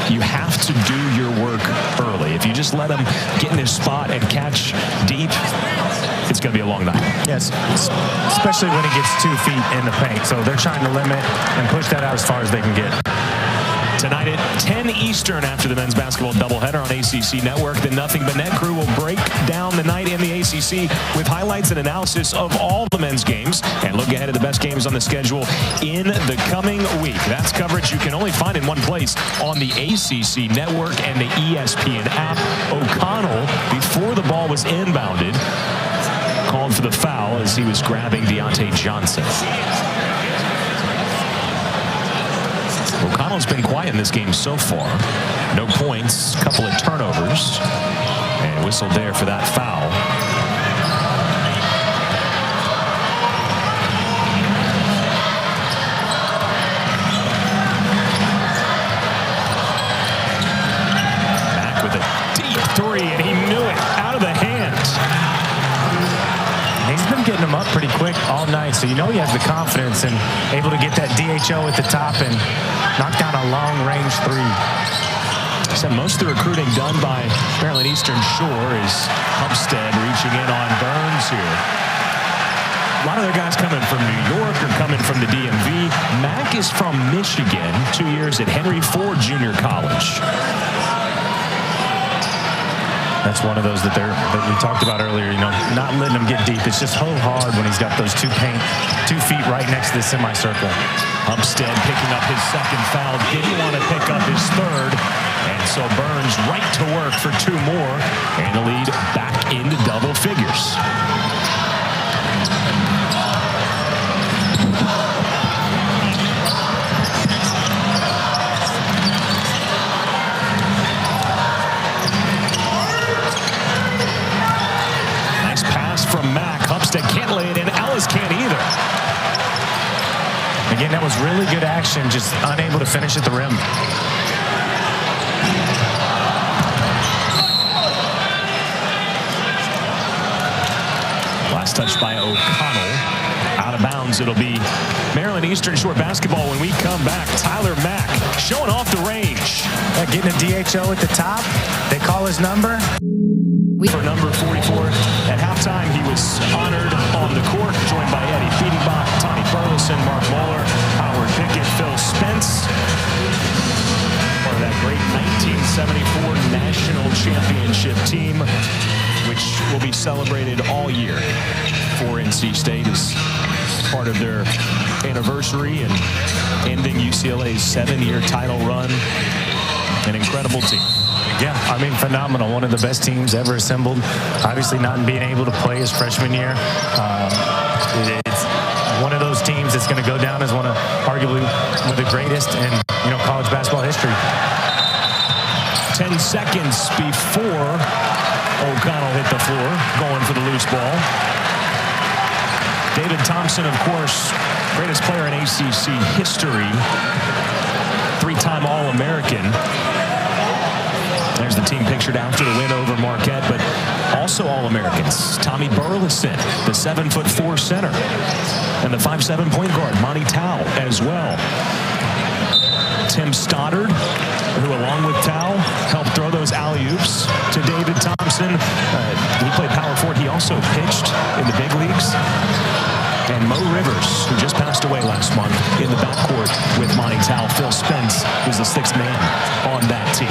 you have to do your work early. If you just let him get in his spot and catch deep, it's going to be a long night. Yes, especially when he gets 2 feet in the paint. So they're trying to limit and push that out as far as they can get. Tonight at 10 Eastern after the men's basketball doubleheader on ACC Network, the Nothing But Net crew will break down the night in the ACC with highlights and analysis of all the men's games and look ahead at the best games on the schedule in the coming week. That's coverage you can only find in one place on the ACC Network and the ESPN app. O'Connell, before the ball was inbounded, called for the foul as he was grabbing Deontay Johnson. O'Connell's been quiet in this game so far. No points, couple of turnovers, and whistled there for that foul. Back with a deep three, and he knew it, out of the hand. He's been getting them up pretty quick all night, so you know he has the confidence and able to get that DHO at the top and knock down a long-range three. So most of the recruiting done by Maryland Eastern Shore is Hubstead reaching in on Burns here. A lot of their guys coming from New York or coming from the DMV. Mack is from Michigan, 2 years at Henry Ford Junior College. That's one of those that we talked about earlier, you know, not letting him get deep. It's just so hard when he's got those 2 feet right next to the semicircle. Hubstead picking up his second foul. Didn't want to pick up his third. And so Burns right to work for 2 more. And the lead back into double figures. From Mack. Hubstead can't lay it in. Ellis can't either. Again, that was really good action, just unable to finish at the rim. Last touch by O'Connell. Out of bounds. It'll be Maryland Eastern Shore basketball when we come back. Tyler Mack showing off the range. Getting a DHO at the top. They call his number. For number 44 at halftime, he was honored on the court, joined by Eddie Fiedenbach, Tommy Burleson, Mark Moeller, Howard Pickett, Phil Spence. Part of that great 1974 national championship team, which will be celebrated all year for NC State as part of their anniversary and ending UCLA's 7-year title run. An incredible team. Yeah, I mean, phenomenal. One of the best teams ever assembled. Obviously not being able to play his freshman year. It's one of those teams that's going to go down as arguably one of the greatest in, college basketball history. 10 seconds before O'Connell hit the floor, going for the loose ball. David Thompson, of course, greatest player in ACC history. 3-time All-American. There's the team pictured after the win over Marquette, but also All-Americans. Tommy Burleson, the 7'4" center, and the 5'7" point guard, Monty Tao, as well. Tim Stoddard, who along with Tao helped throw those alley-oops to David Thompson. He played power forward. He also pitched in the big leagues. And Mo Rivers, who just passed away last month, in the backcourt with Monty Tao. Phil Spence was the 6th man on that team.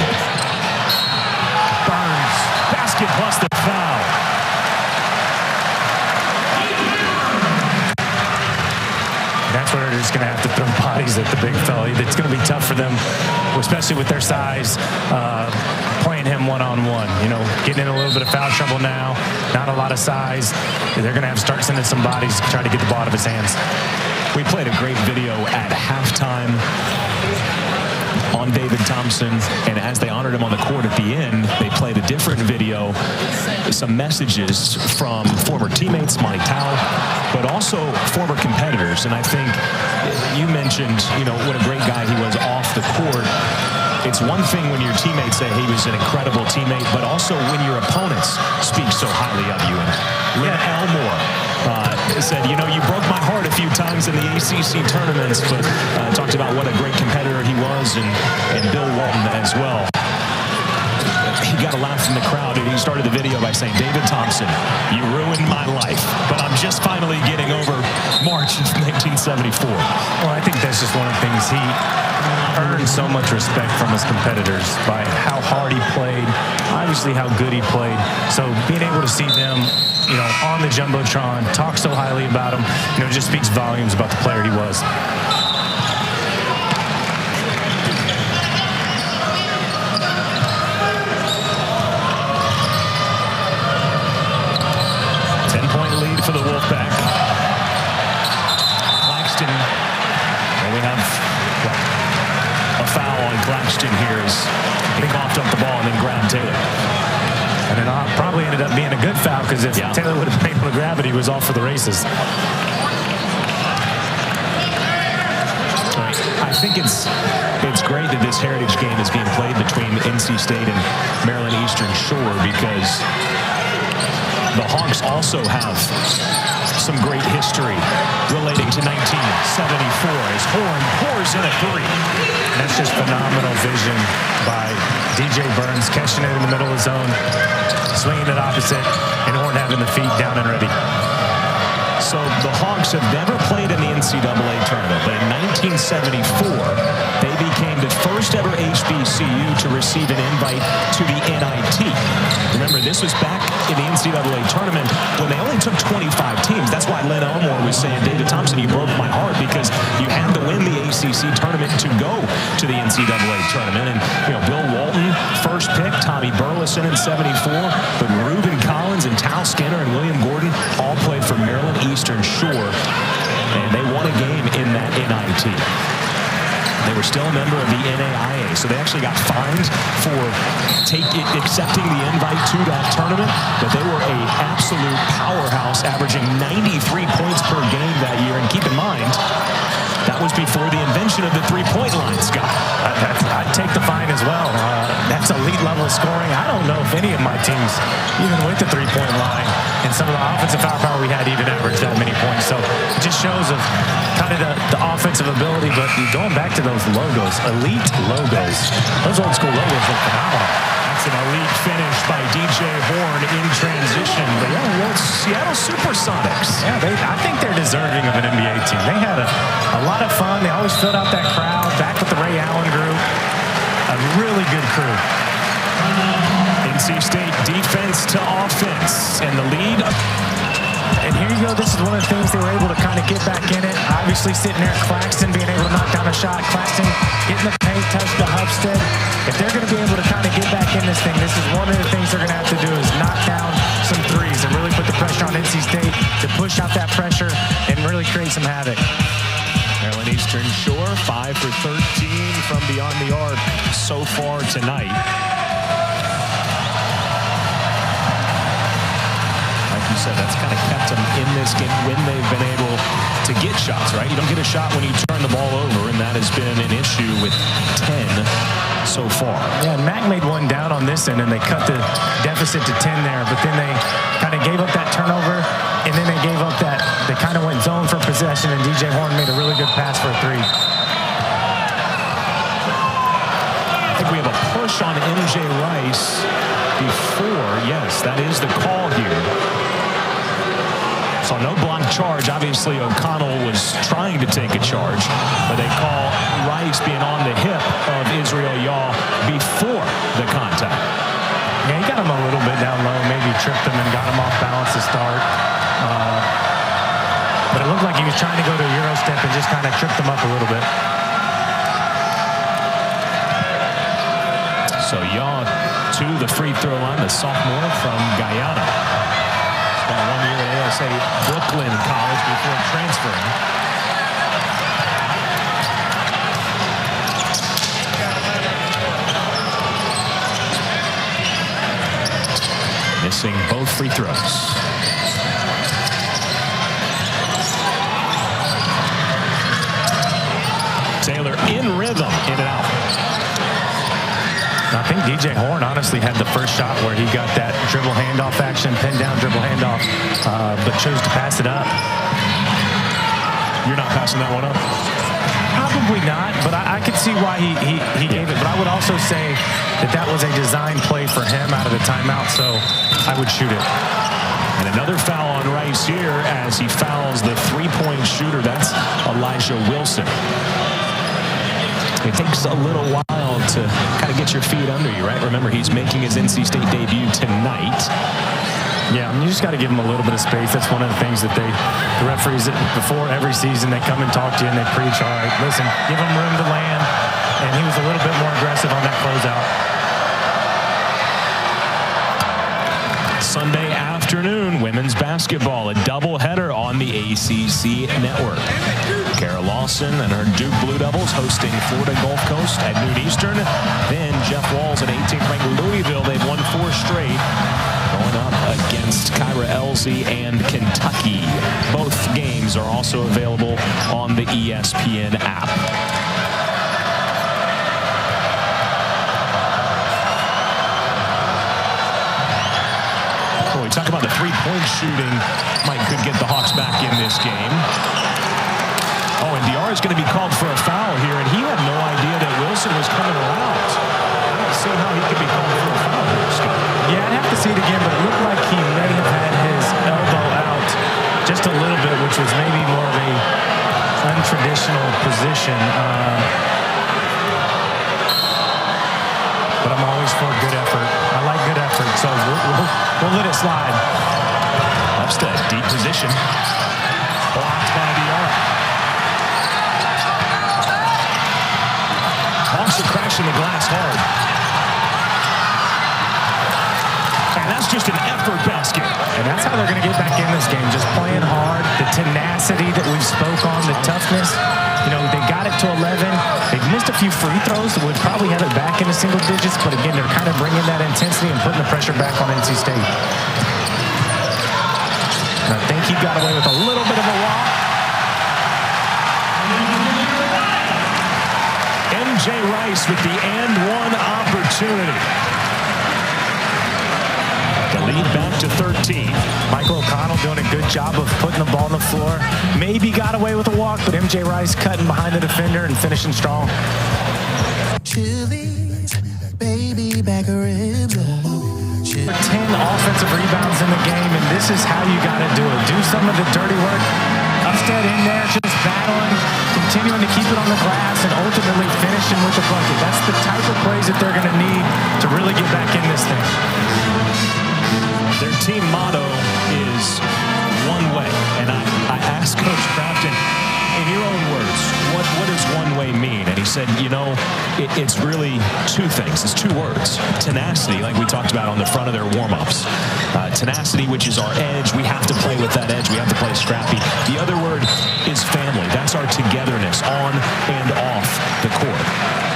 Burns, basket plus the foul. That's where they're just going to have to throw bodies at the big fella. It's going to be tough for them, especially with their size, playing him one-on-one. Getting in a little bit of foul trouble now, not a lot of size. They're going to have to start sending some bodies to try to get the ball out of his hands. We played a great video at halftime on David Thompson, and as they honored him on the court at the end, they played a different video, some messages from former teammates, Monty Tao, but also former competitors. And I think you mentioned, what a great guy he was off the court. it's one thing when your teammates say he was an incredible teammate, but also when your opponents speak so highly of you. And Lynn Elmore said, you know, you broke my heart a few times in the ACC tournaments, but talked about what a great competitor he was, and Bill Walton as well. He got a laugh from the crowd, and he started the video by saying, David Thompson, you ruined my life, but I'm just finally getting over March of 1974. Well, I think that's just one of the things. He earned so much respect from his competitors by how hard he played, obviously how good he played. So being able to see them, you know, on the Jumbotron, talk so highly about him, you know, just speaks volumes about the player he was. For the Wolfpack. Claxton, and we have a foul on Claxton here as he coughed up the ball and then grabbed Taylor. And it probably ended up being a good foul, because if Taylor would have been able to grab it, he was off for the races. I think it's great that this Heritage game is being played between NC State and Maryland Eastern Shore, because the Hawks also have some great history relating to 1974 as Horn pours in a three. That's just phenomenal vision by DJ Burns, catching it in the middle of the zone, swinging it opposite, and Horn having the feet down and ready. So the Hawks have never played in the NCAA tournament, but in 1974, they became the first ever HBCU to receive an invite to the NIT. Remember, this was back in the NCAA tournament when they only took 25 teams. That's why Lynn Elmore was saying, David Thompson, you broke my heart, because you had to win the ACC tournament to go to the NCAA tournament. And, you know, Bill Walton, first pick, Tommy Burleson in 74, but Reuben Collins and Tal Skinner and William Gordon all played for Maryland Eastern Shore, and they won a game in that NIT. They were still a member of the NAIA, so they actually got fined for accepting the invite to that tournament, but they were an absolute powerhouse, averaging 93 points per game that year. And keep in mind, that was before the invention of the three-point line, Scott. I'd take the fine as well. That's elite level of scoring. I don't know if any of my teams, even with the three-point line and some of the offensive firepower we had, even averaged that many points. So it just shows of kind of the offensive ability. But going back to those logos, elite logos, those old school logos look phenomenal. That's an elite finish by DJ Horn in transition. The young Seattle Supersonics. Yeah, I think they're deserving of an NBA team. They had a lot of fun. They always filled out that crowd, back with the Ray Allen group. A really good crew. NC State defense to offense, and the lead. And here you go. This is one of the things they were able to kind of get back in it. Obviously sitting there at Claxton, being able to knock down a shot. Claxton getting the paint, touch to Hubstead. If they're going to be able to kind of get back in this thing, this is one of the things they're going to have to do, is knock down some threes and really put the pressure on NC State to push out that pressure and really create some havoc. Maryland Eastern Shore, 5 for 13 from beyond the arc so far tonight. Like you said, that's kind of kept them in this game when they've been able to get shots, right? You don't get a shot when you turn the ball over, and that has been an issue with 10 so far. Yeah, and Mac made one down on this end, and they cut the deficit to 10 there, but then they kind of gave up that turnover, and then they gave up that, they kind of went zone for possession, and DJ Horn made a really good pass for a three. I think we have a push on MJ Rice before. Yes, that is the call here. So no block charge. Obviously, O'Connell was trying to take a charge, but they call Rice being on the hip of Israel Yaw before the contact. Yeah, he got him a little bit down low, maybe tripped him and got him off balance to start. But it looked like he was trying to go to a Euro step and just kind of tripped him up a little bit. So Yaw to the free throw line, the sophomore from Guyana. Spent 1 year at ASA Brooklyn College before transferring. Missing both free throws. Taylor in rhythm, in and out. I think DJ Horn honestly had the first shot where he got that dribble handoff action, pin down dribble handoff, but chose to pass it up. You're not passing that one up? Probably not, but I could see why he gave it. But I would also say that was a design play for him out of the timeout, so I would shoot it. And another foul on Rice here as he fouls the three-point shooter. That's Elijah Wilson. It takes a little while to kind of get your feet under you, right? Remember, he's making his NC State debut tonight. Yeah, I mean, you just got to give them a little bit of space. That's one of the things that the referees, before every season, they come and talk to you and they preach, all right, listen, give them room to land. And he was a little bit more aggressive on that closeout. Sunday afternoon, women's basketball, a doubleheader on the ACC network. Kara Lawson and her Duke Blue Devils hosting Florida Gulf Coast at noon Eastern. Then Jeff Walls and 18th-ranked Louisville. They've won 4 straight. Going up against Kyra Elsie and Kentucky. Both games are also available on the ESPN app. Well, we talk about the three-point shooting. Mike could get the Hawks back in this game. Oh, and DR is going to be called for a foul here, and he had no idea that Wilson was coming around. I don't see how he could be called for a foul here, Scott. Yeah, I'd have to see it again, but it looked like he may have had his elbow out just a little bit, which was maybe more of a untraditional position. But I'm always for good effort. I like good effort, so we'll let it slide. Upstead, deep position. Blocked by DR. Hawks are crashing the glass hard. And that's just an effort basket. And that's how they're going to get back in this game, just playing hard, the tenacity that we spoke on, the toughness. You know, they got it to 11. They've missed a few free throws that would probably have it back into single digits, but again, they're kind of bringing that intensity and putting the pressure back on NC State. And I think he got away with a little bit of a walk. MJ Rice with the and one opportunity. The lead back to 13. Michael O'Connell doing a good job of putting the ball on the floor. Maybe got away with a walk, but MJ Rice cutting behind the defender and finishing strong. Chili's, baby back ribs. 10 offensive rebounds in the game, and this is how you got to do it. Do some of the dirty work. Upstead in there, just battling, continuing to keep it on the glass, and ultimately finishing with the bucket. That's the type of plays that they're going to need to really get back in this thing. Their team motto is one way, and I asked Coach Crafton, in your own words, what does one way mean? And he said, you know, it's really 2 things. It's 2 words. Tenacity, like we talked about on the front of their warm-ups. Tenacity, which is our edge. We have to play with that edge. We have to play scrappy. The other word is family. That's our togetherness on and off the court.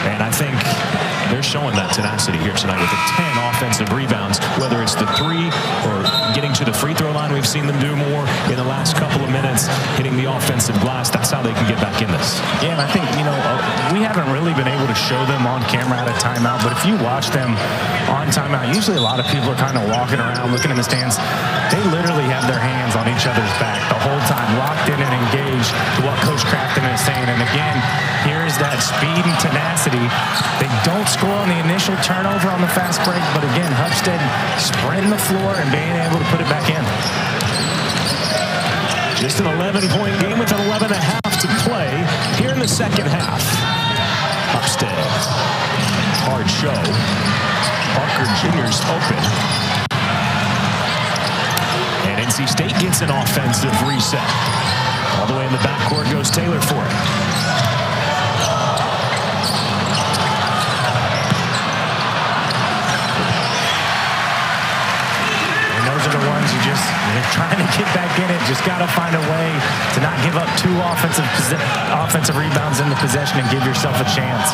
And I think they're showing that tenacity here tonight with the 10 offensive rebounds, whether it's the 3 or getting to the free throw line. We've seen them do more in the last couple of minutes, hitting the offensive glass. That's how they can get back in this. Yeah, and I think, you know, we haven't really been able to show them on camera out of timeout, but if you watch them on timeout, usually a lot of people are kind of walking around, looking in the stands. They literally have their hands on each other's back the whole time, locked in and engaged to what Coach Crafton is saying. And again, here is that speed and tenacity. They don't score on the initial turnover on the fast break, but again, Hupstead spreading the floor and being able to put it back in. Just an 11-point game with an 11.5 to play here in the second half. Hupstead, hard show. Parker Jr.'s open. And NC State gets an offensive reset. All the way in the backcourt goes Taylor for it. They're trying to get back in it. Just got to find a way to not give up 2 offensive rebounds in the possession and give yourself a chance.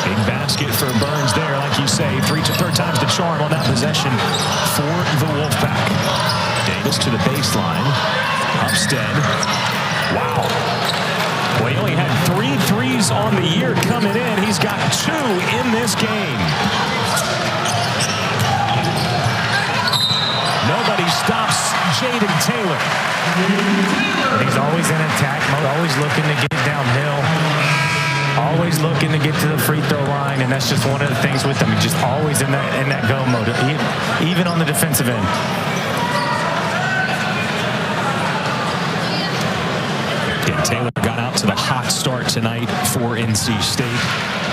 Big basket for Burns there, like you say. Third time's the charm on that possession for the Wolfpack. Davis to the baseline. Upstead. Wow. Well, he only had 3 threes on the year coming in. He's got 2 in this game. Nobody stops Jayden Taylor. He's always in attack mode, always looking to get downhill, always looking to get to the free throw line, and that's just one of the things with him. He's just always in that go mode, even on the defensive end. Taylor got out to the hot start tonight for NC State.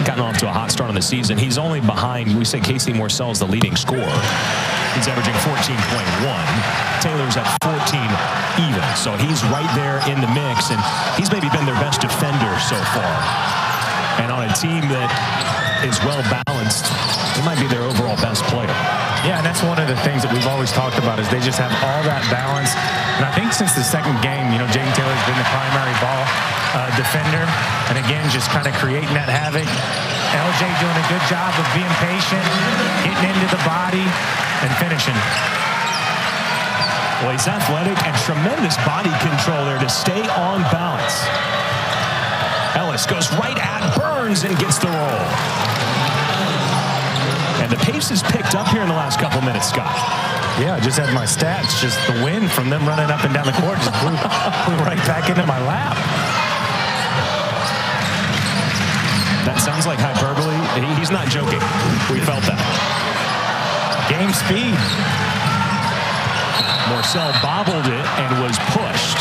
Gotten off to a hot start on the season. He's only behind, we say Casey Morsell's the leading scorer. He's averaging 14.1. Taylor's at 14 even. So he's right there in the mix, and he's maybe been their best defender so far. And on a team that is well balanced, he might be their overall best player. Yeah, and that's one of the things that we've always talked about is they just have all that balance. And I think since the second game, Jayden Taylor's been the primary ball defender. And again, just kind of creating that havoc. LJ doing a good job of being patient, getting into the body, and finishing. Well, he's athletic and tremendous body control there to stay on balance. Ellis goes right at Burns and gets the roll. And the pace has picked up here in the last couple minutes, Scott. Yeah, I just had my stats. Just the wind from them running up and down the court just blew right back into my lap. That sounds like hyperbole. He's not joking. We felt that. Game speed. Morsell bobbled it and was pushed.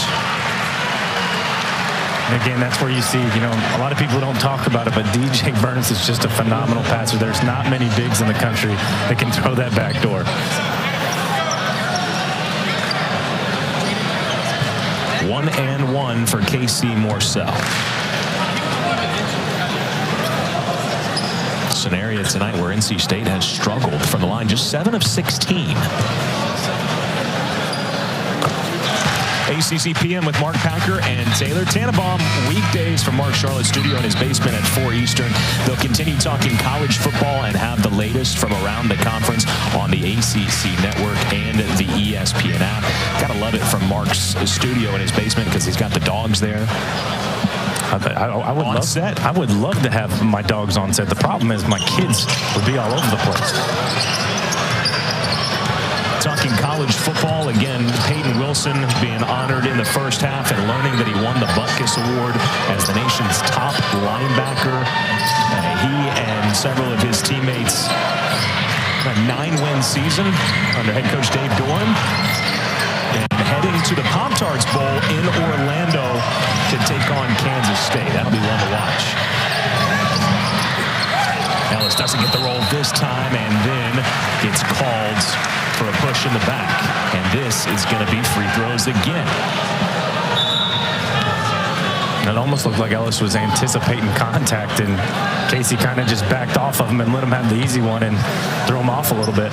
And again, that's where you see, a lot of people don't talk about it, but DJ Burns is just a phenomenal passer. There's not many bigs in the country that can throw that back door. One and one for Casey Morsell. Scenario tonight where NC State has struggled from the line, just 7 of 16. ACC PM with Mark Packer and Taylor Tannenbaum. Weekdays from Mark Charlotte's studio in his basement at 4 Eastern. They'll continue talking college football and have the latest from around the conference on the ACC network and the ESPN app. Gotta love it from Mark's studio in his basement because he's got the dogs there. I would love to have my dogs on set. The problem is my kids would be all over the place. Talking college football again, Peyton Wilson being honored in the first half and learning that he won the Butkus Award as the nation's top linebacker. He and several of his teammates, a 9-win season under head coach Dave Doran, and heading to the Pop-Tarts Bowl in Orlando to take on Kansas State. That'll be one to watch. Ellis doesn't get the roll this time and then gets called for a push in the back. And this is going to be free throws again. It almost looked like Ellis was anticipating contact, and Casey kind of just backed off of him and let him have the easy one and threw him off a little bit.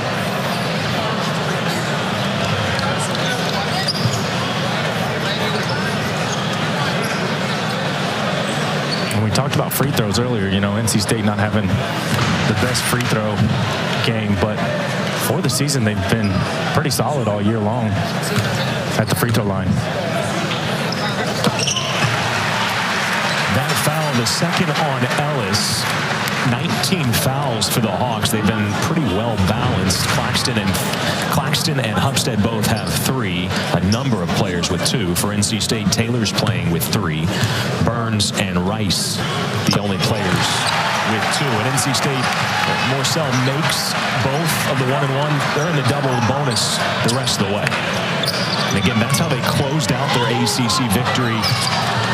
We talked about free throws earlier. NC State not having the best free throw game, but for the season they've been pretty solid all year long at the free throw line. That foul, the second on Ellis. 19 fouls for the Hawks. They've been pretty well balanced. Claxton and Hupstead both have 3. A number of players with 2. For NC State, Taylor's playing with 3. Burns and Rice, the only players with 2. At NC State, Morsell makes both of the 1-and-1. They're in the double bonus the rest of the way. And again, that's how they closed out their ACC victory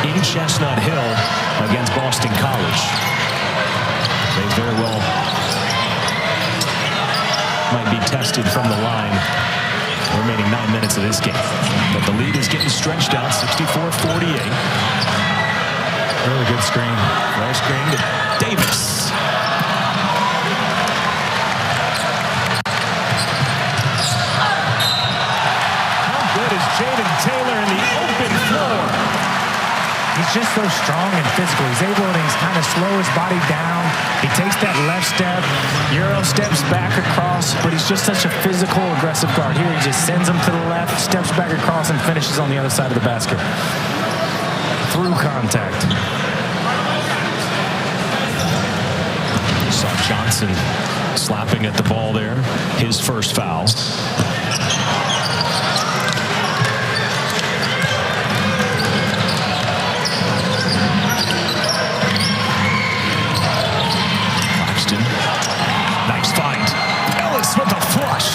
in Chestnut Hill against Boston College. They very well might be tested from the line remaining 9 minutes of this game. But the lead is getting stretched out, 64-48. Really good screen. Flare screen to Davis. How good is Jayden Taylor in the open floor? He's just so strong and physical. He's able to kind of slow his body down. He takes that left step, Euro steps back across, but he's just such a physical, aggressive guard. Here he just sends him to the left, steps back across, and finishes on the other side of the basket. through contact. Saw Johnson slapping at the ball there. His first foul. Claxton. Nice fight. Ellis with a flush.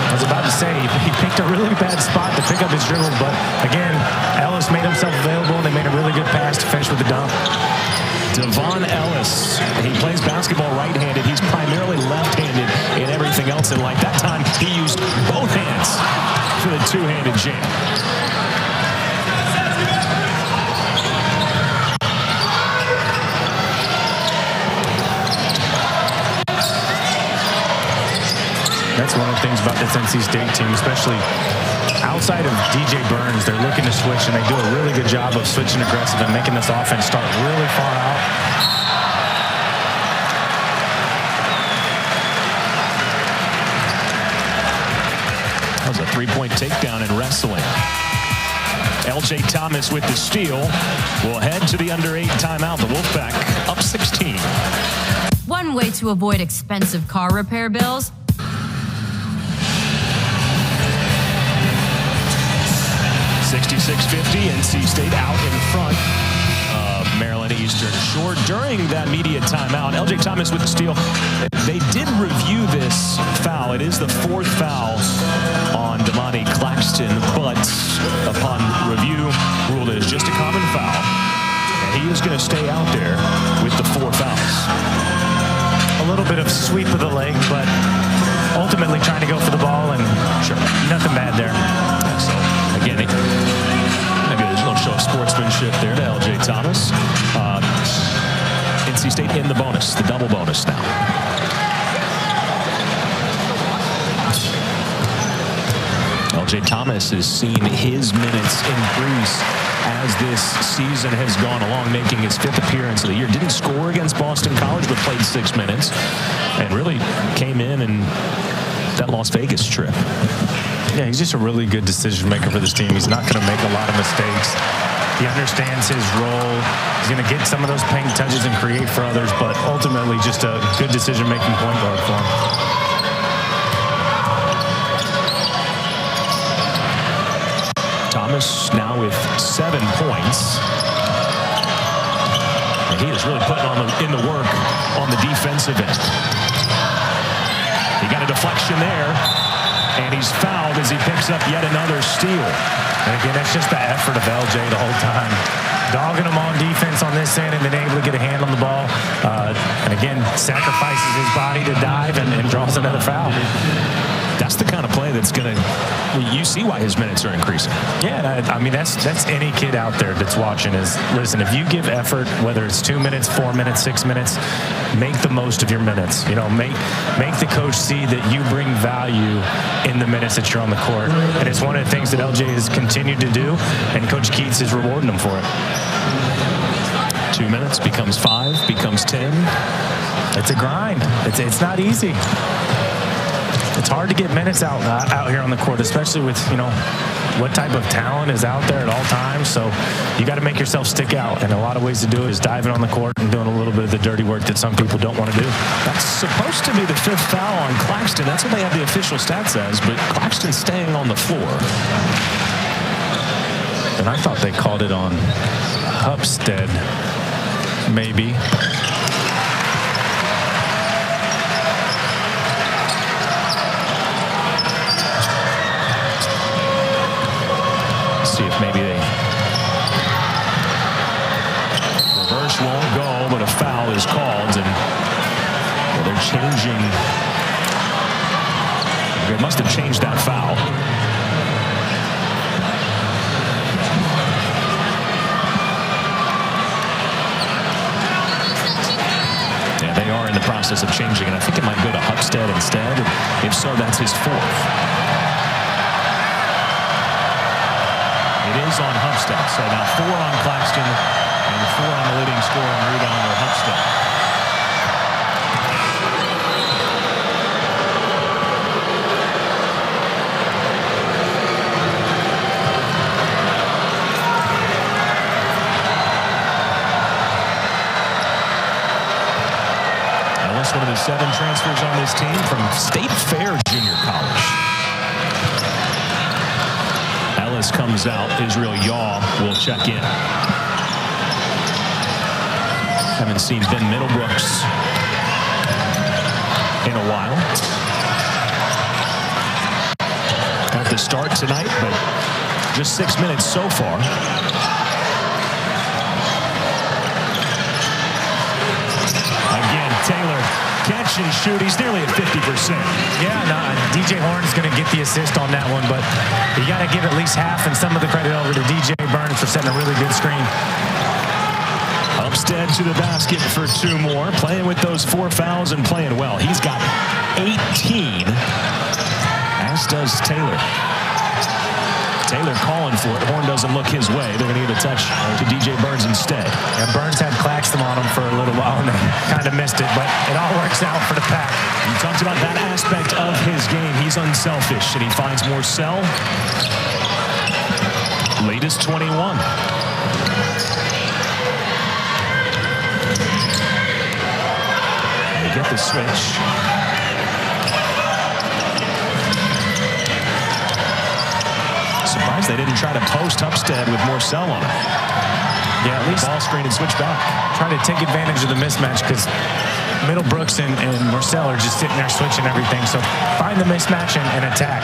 I was about to say, he picked a really bad spot to pick up his dribble, but again, Ellis made himself available, and they made a really good pass to finish with the dunk. Devon Ellis, he plays basketball right-handed. He's primarily left-handed in everything else in life. That time, he used both hands for the two-handed jam. That's one of the things about this NC State team, especially outside of DJ Burns. They're looking to switch, and they do a really good job of switching aggressive and making this offense start really far out. That was a three-point takedown in wrestling. LJ Thomas with the steal. Will head to the under 8 timeout. The Wolfpack up 16. One way to avoid expensive car repair bills. 66-50, NC State out in front of Maryland Eastern Shore. During that media timeout, LJ Thomas with the steal. They did review this foul. It is the 4th foul on Damani Claxton, but upon review, ruled it is just a common foul. And he is going to stay out there with the 4 fouls. A little bit of sweep of the leg, but ultimately trying to go for the ball, and sure, nothing bad there. So, again, maybe there's a little show of sportsmanship there to LJ Thomas. NC State in the bonus, the double bonus now. LJ Thomas has seen his minutes increase as this season has gone along, making his 5th appearance of the year. Didn't score against Boston College, but played 6 minutes and really came in and that Las Vegas trip. Yeah, he's just a really good decision maker for this team. He's not going to make a lot of mistakes. He understands his role. He's going to get some of those paint touches and create for others, but ultimately just a good decision-making point guard for him. Thomas now with 7 points. And he is really putting in the work on the defensive end. He got a deflection there. And he's fouled as he picks up yet another steal. And again, that's just the effort of LJ the whole time. Dogging him on defense on this end and then able to get a hand on the ball. And again, sacrifices his body to dive and draws another foul. That's the kind of play that's going to, you see why his minutes are increasing. Yeah, I mean, that's any kid out there that's watching is, listen, if you give effort, whether it's 2 minutes, 4 minutes, 6 minutes, make the most of your minutes. You know, make the coach see that you bring value in the minutes that you're on the court. And it's one of the things that LJ has continued to do, and Coach Keats is rewarding him for it. 2 minutes becomes 5, becomes 10. It's a grind. It's not easy. It's hard to get minutes out here on the court, especially with, you know, what type of talent is out there at all times. So you got to make yourself stick out. And a lot of ways to do it is diving on the court and doing a little bit of the dirty work that some people don't want to do. That's supposed to be the 5th foul on Claxton. That's what they have the official stats as, but Claxton's staying on the floor. And I thought they called it on Hupstead, maybe. See if maybe they reverse won't go, but a foul is called, and they're changing. They must have changed that foul. Yeah, they are in the process of changing, and I think it might go to Hupstead instead. If so, that's his 4th. It is on Hupstead. So now 4 on Claxton and 4 on the leading scorer and rebounder Hupstead. 7 transfers on this team from State Fair Junior College. Ellis comes out. Israel Yaw will check in. Haven't seen Ben Middlebrooks in a while. At the start tonight, but just 6 minutes so far. Again, Taylor, catch and shoot. He's nearly at 50%. Yeah, no, DJ Horn's going to get the assist on that one, but you got to give at least half and some of the credit over to DJ Burns for setting a really good screen. Upstead to the basket for 2 more. Playing with those 4 fouls and playing well. He's got 18, as does Taylor. Taylor calling for it. Horn doesn't look his way. They're going to give a touch to DJ Burns instead. Yeah, Burns had Claxton on him for a little while, and they kind of missed it, but it all works out for the Pack. You talked about that aspect of his game. He's unselfish, and he finds Morcell. Lead is 21. They get the switch. Surprised they didn't try to post Upstead with Morcell on it. Yeah, at least ball screen and switch back. Trying to take advantage of the mismatch because Middlebrooks and Morcell are just sitting there switching everything. So find the mismatch and attack.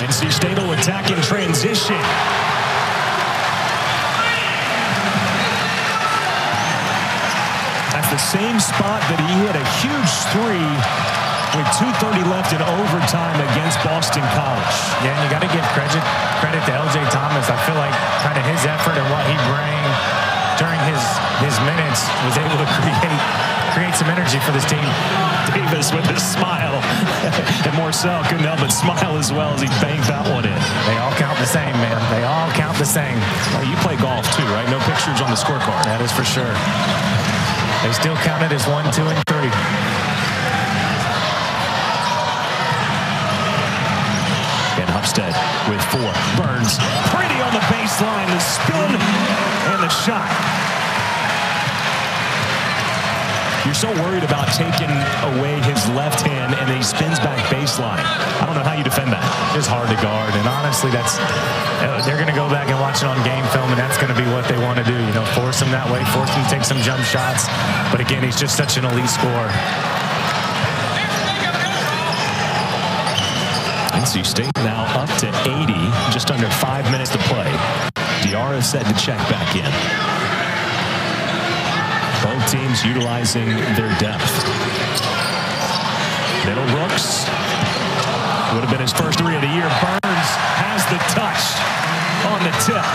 NC State will attack in transition. At the same spot that he hit a huge 3 with 2:30 left in overtime against Boston College. Yeah, and you got to give credit to LJ Thomas. I feel like kind of his effort and what he bring during his minutes was able to create some energy for this team. Davis with a smile. And Morcell couldn't help but smile as well as he banked that one in. They all count the same, man. They all count the same. Well, you play golf too, right? No pictures on the scorecard. That is for sure. They still count it as 1, 2, and 3. Upstead with 4. Burns pretty on the baseline. The spin and the shot. You're so worried about taking away his left hand and then he spins back baseline. I don't know how you defend that. It's hard to guard, and honestly, they're going to go back and watch it on game film, and that's going to be what they want to do. You know, force him that way, force him to take some jump shots. But again, he's just such an elite scorer. NC State now up to 80, just under 5 minutes to play. Diarra set to check back in. Both teams utilizing their depth. Middlebrooks would have been his first 3 of the year. Burns has the touch on the tip.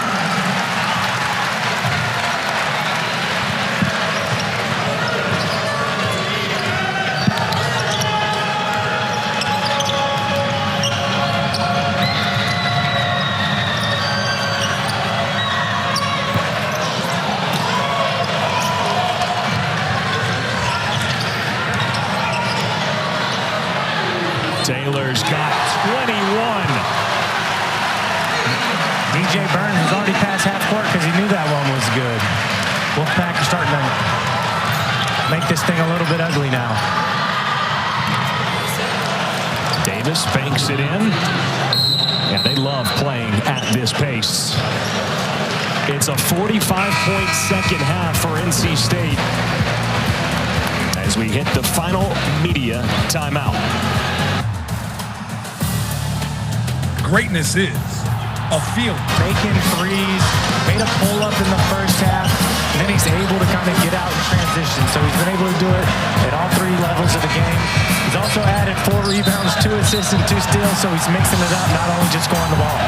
Taylor's got 21. DJ Burns was already past half court because he knew that one was good. Wolfpack are starting to make this thing a little bit ugly now. Davis banks it in. And they love playing at this pace. It's a 45-point second half for NC State as we hit the final media timeout. Greatness is a feeling. Making threes, made a pull-up in the first half, and then he's able to kind of get out in transition. So he's been able to do it at all 3 levels of the game. He's also added 4 rebounds, 2 assists, and 2 steals, so he's mixing it up, not only just scoring the ball.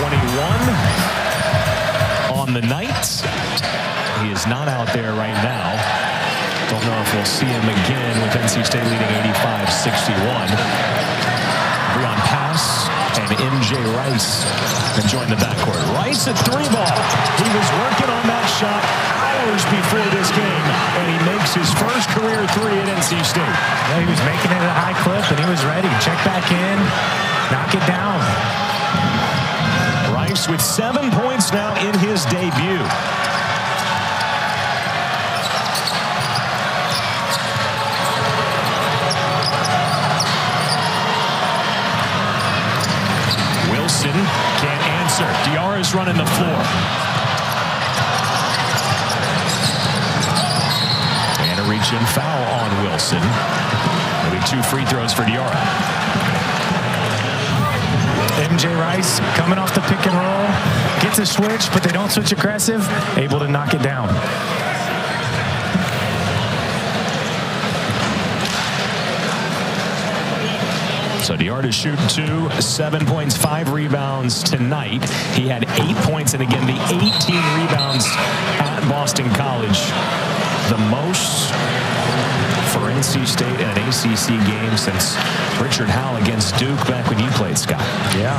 21 on the night. He is not out there right now. Don't know if we'll see him again with NC State leading 85-61. On pass, and MJ Rice can join the backcourt. Rice at 3 ball. He was working on that shot hours before this game, and he makes his first career 3 at NC State. Yeah, he was making it at a high clip, and he was ready. Check back in, knock it down. Rice with 7 points now in his debut. answer. Diarra's running the floor. And a reach-in foul on Wilson. There'll be 2 free throws for Diarra. MJ Rice coming off the pick and roll. Gets a switch, but they don't switch aggressive. Able to knock it down. So Diarra shooting 2, 7 points, 5 rebounds tonight. He had 8 points and again the 18 rebounds at Boston College. The most for NC State in an ACC game since Richard Howell against Duke back when you played, Scott. Yeah,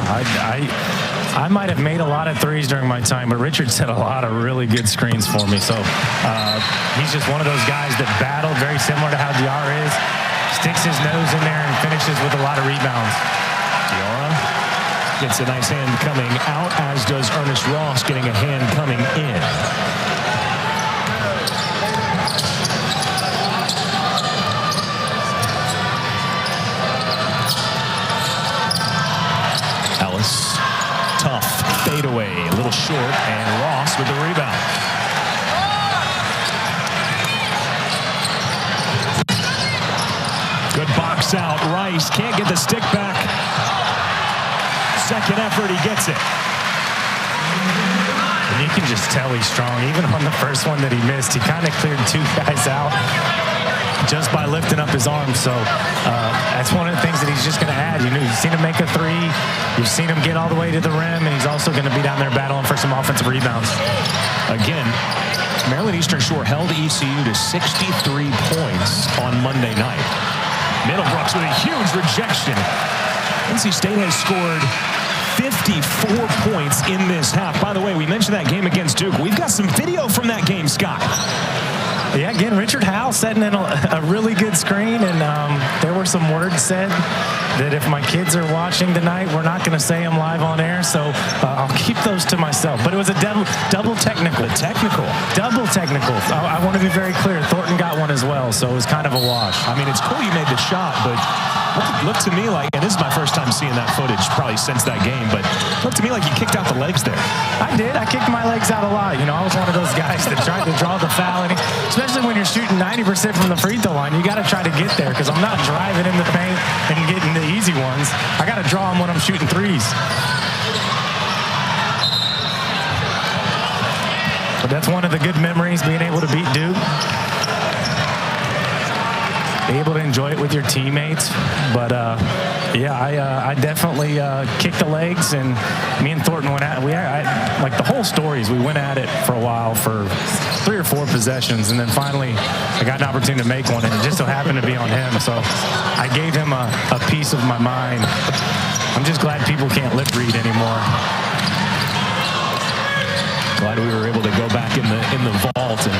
I might have made a lot of threes during my time, but Richard set a lot of really good screens for me. So he's just one of those guys that battled, very similar to how Diarra is. Sticks his nose in there and finishes with a lot of rebounds. Diarra gets a nice hand coming out, as does Ernest Ross getting a hand coming in. Ellis, tough fadeaway, a little short, and Ross with the rebound. Good box out. Rice can't get the stick back. Second effort, he gets it. And you can just tell he's strong. Even on the first one that he missed, he kind of cleared 2 guys out just by lifting up his arms. So that's one of the things that he's just going to add. You've seen him make a 3. You've seen him get all the way to the rim, and he's also going to be down there battling for some offensive rebounds. Again, Maryland Eastern Shore held ECU to 63 points on Monday night. Middlebrooks with a huge rejection. NC State has scored 54 points in this half. By the way, we mentioned that game against Duke. We've got some video from that game, Scott. Yeah, again, Richard Howell setting in a really good screen, and there were some words said that if my kids are watching tonight, we're not going to say them live on air, so I'll keep those to myself. But it was a double technical. Double technical. I want to be very clear. Thornton got one as well, so it was kind of a wash. I mean, it's cool you made the shot, but looked to me like, and this is my first time seeing that footage probably since that game, but looked to me like you kicked out the legs there. I did. I kicked my legs out a lot. I was one of those guys that tried to draw the foul, and especially when you're shooting 90% from the free throw line, you got to try to get there, because I'm not driving in the paint and getting the easy ones. I got to draw them when I'm shooting threes. But that's one of the good memories, being able to beat Duke. Be able to enjoy it with your teammates. But I definitely kicked the legs, and me and Thornton went at it. Like the whole stories, we went at it for a while, for 3 or 4 possessions, and then finally I got an opportunity to make one, and it just so happened to be on him. So I gave him a piece of my mind. I'm just glad people can't lip read anymore. Glad we were able to go back in the vault and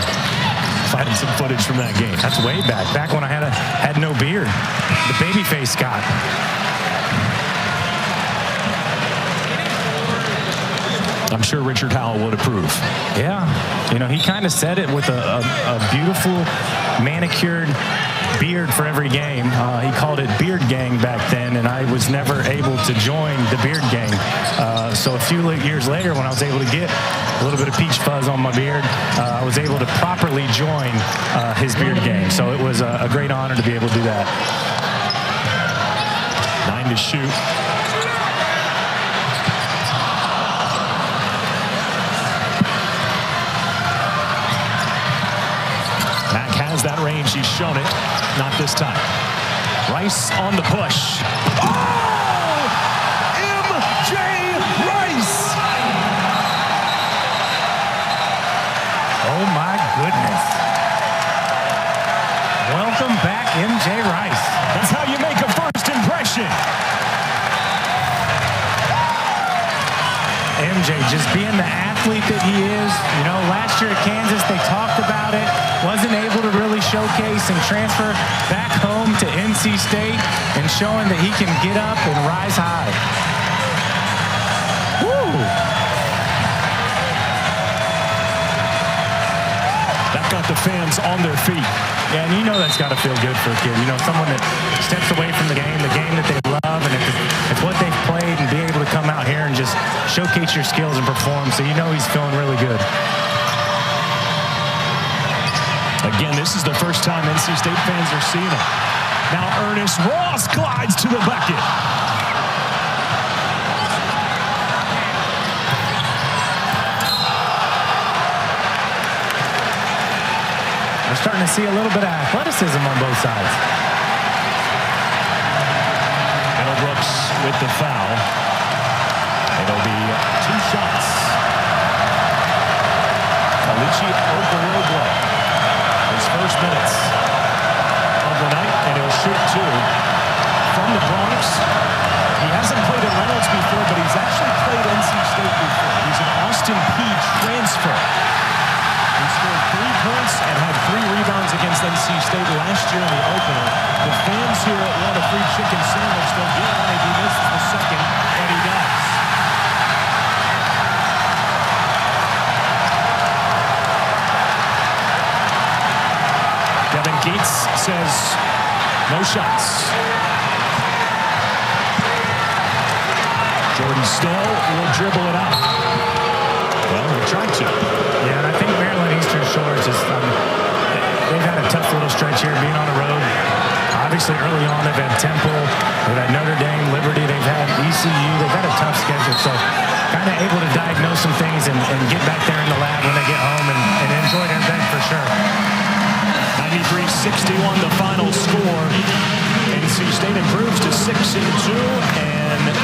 find some footage from that game. That's way back when I had no beard. The babyface Scott. I'm sure Richard Howell would approve. Yeah, he kind of said it with a beautiful manicured beard for every game. He called it Beard Gang back then, and I was never able to join the Beard Gang. So a few years later, when I was able to get a little bit of peach fuzz on my beard, I was able to properly join his Beard Gang. So it was a great honor to be able to do that. 9 to shoot. Mack has that range. He's shown it. Not this time. Rice on the push. Oh! MJ Rice! Oh, my goodness. Welcome back, MJ Rice. That's how you make a first impression. MJ just being the athlete that he is. Last year at Kansas, they talked about it. Wasn't able to really showcase and transfer back home to NC State and showing that he can get up and rise high. Woo! Back on got the fans on their feet. Yeah, and you know that's got to feel good for a kid. You know, someone that steps away from the game that they love, and it's what they've played, and be able to come out here and just showcase your skills and perform. So you know he's feeling really good. Again, this is the first time NC State fans are seeing him. Now Ernest Ross glides to the bucket. We're starting to see a little bit of athleticism on both sides. Middlebrooks with the foul. It'll be 2 shots. Kalichi Okorogwo. His first minutes of the night, and he'll shoot 2 from the Bronx. He hasn't played at Reynolds before, but he's actually played NC State before. He's an Austin Peay transfer. He scored 3 points and had 3 rebounds against NC State last year in the opener. The fans here want a free chicken sandwich. They'll get one if he misses the second, but he does. Gates says no shots. Jordan Stowe will dribble it out. Well, he tried to. Yeah, and I think Maryland Eastern Shore just they've had a tough little stretch here being on the road. Obviously, early on, they've had Temple, they've had Notre Dame, Liberty, they've had ECU. They've had a tough schedule, so kind of able to diagnose some things and get back there in the lab when they get home and enjoy their day for sure. 93-61 the final score. NC State improves to 6-2 and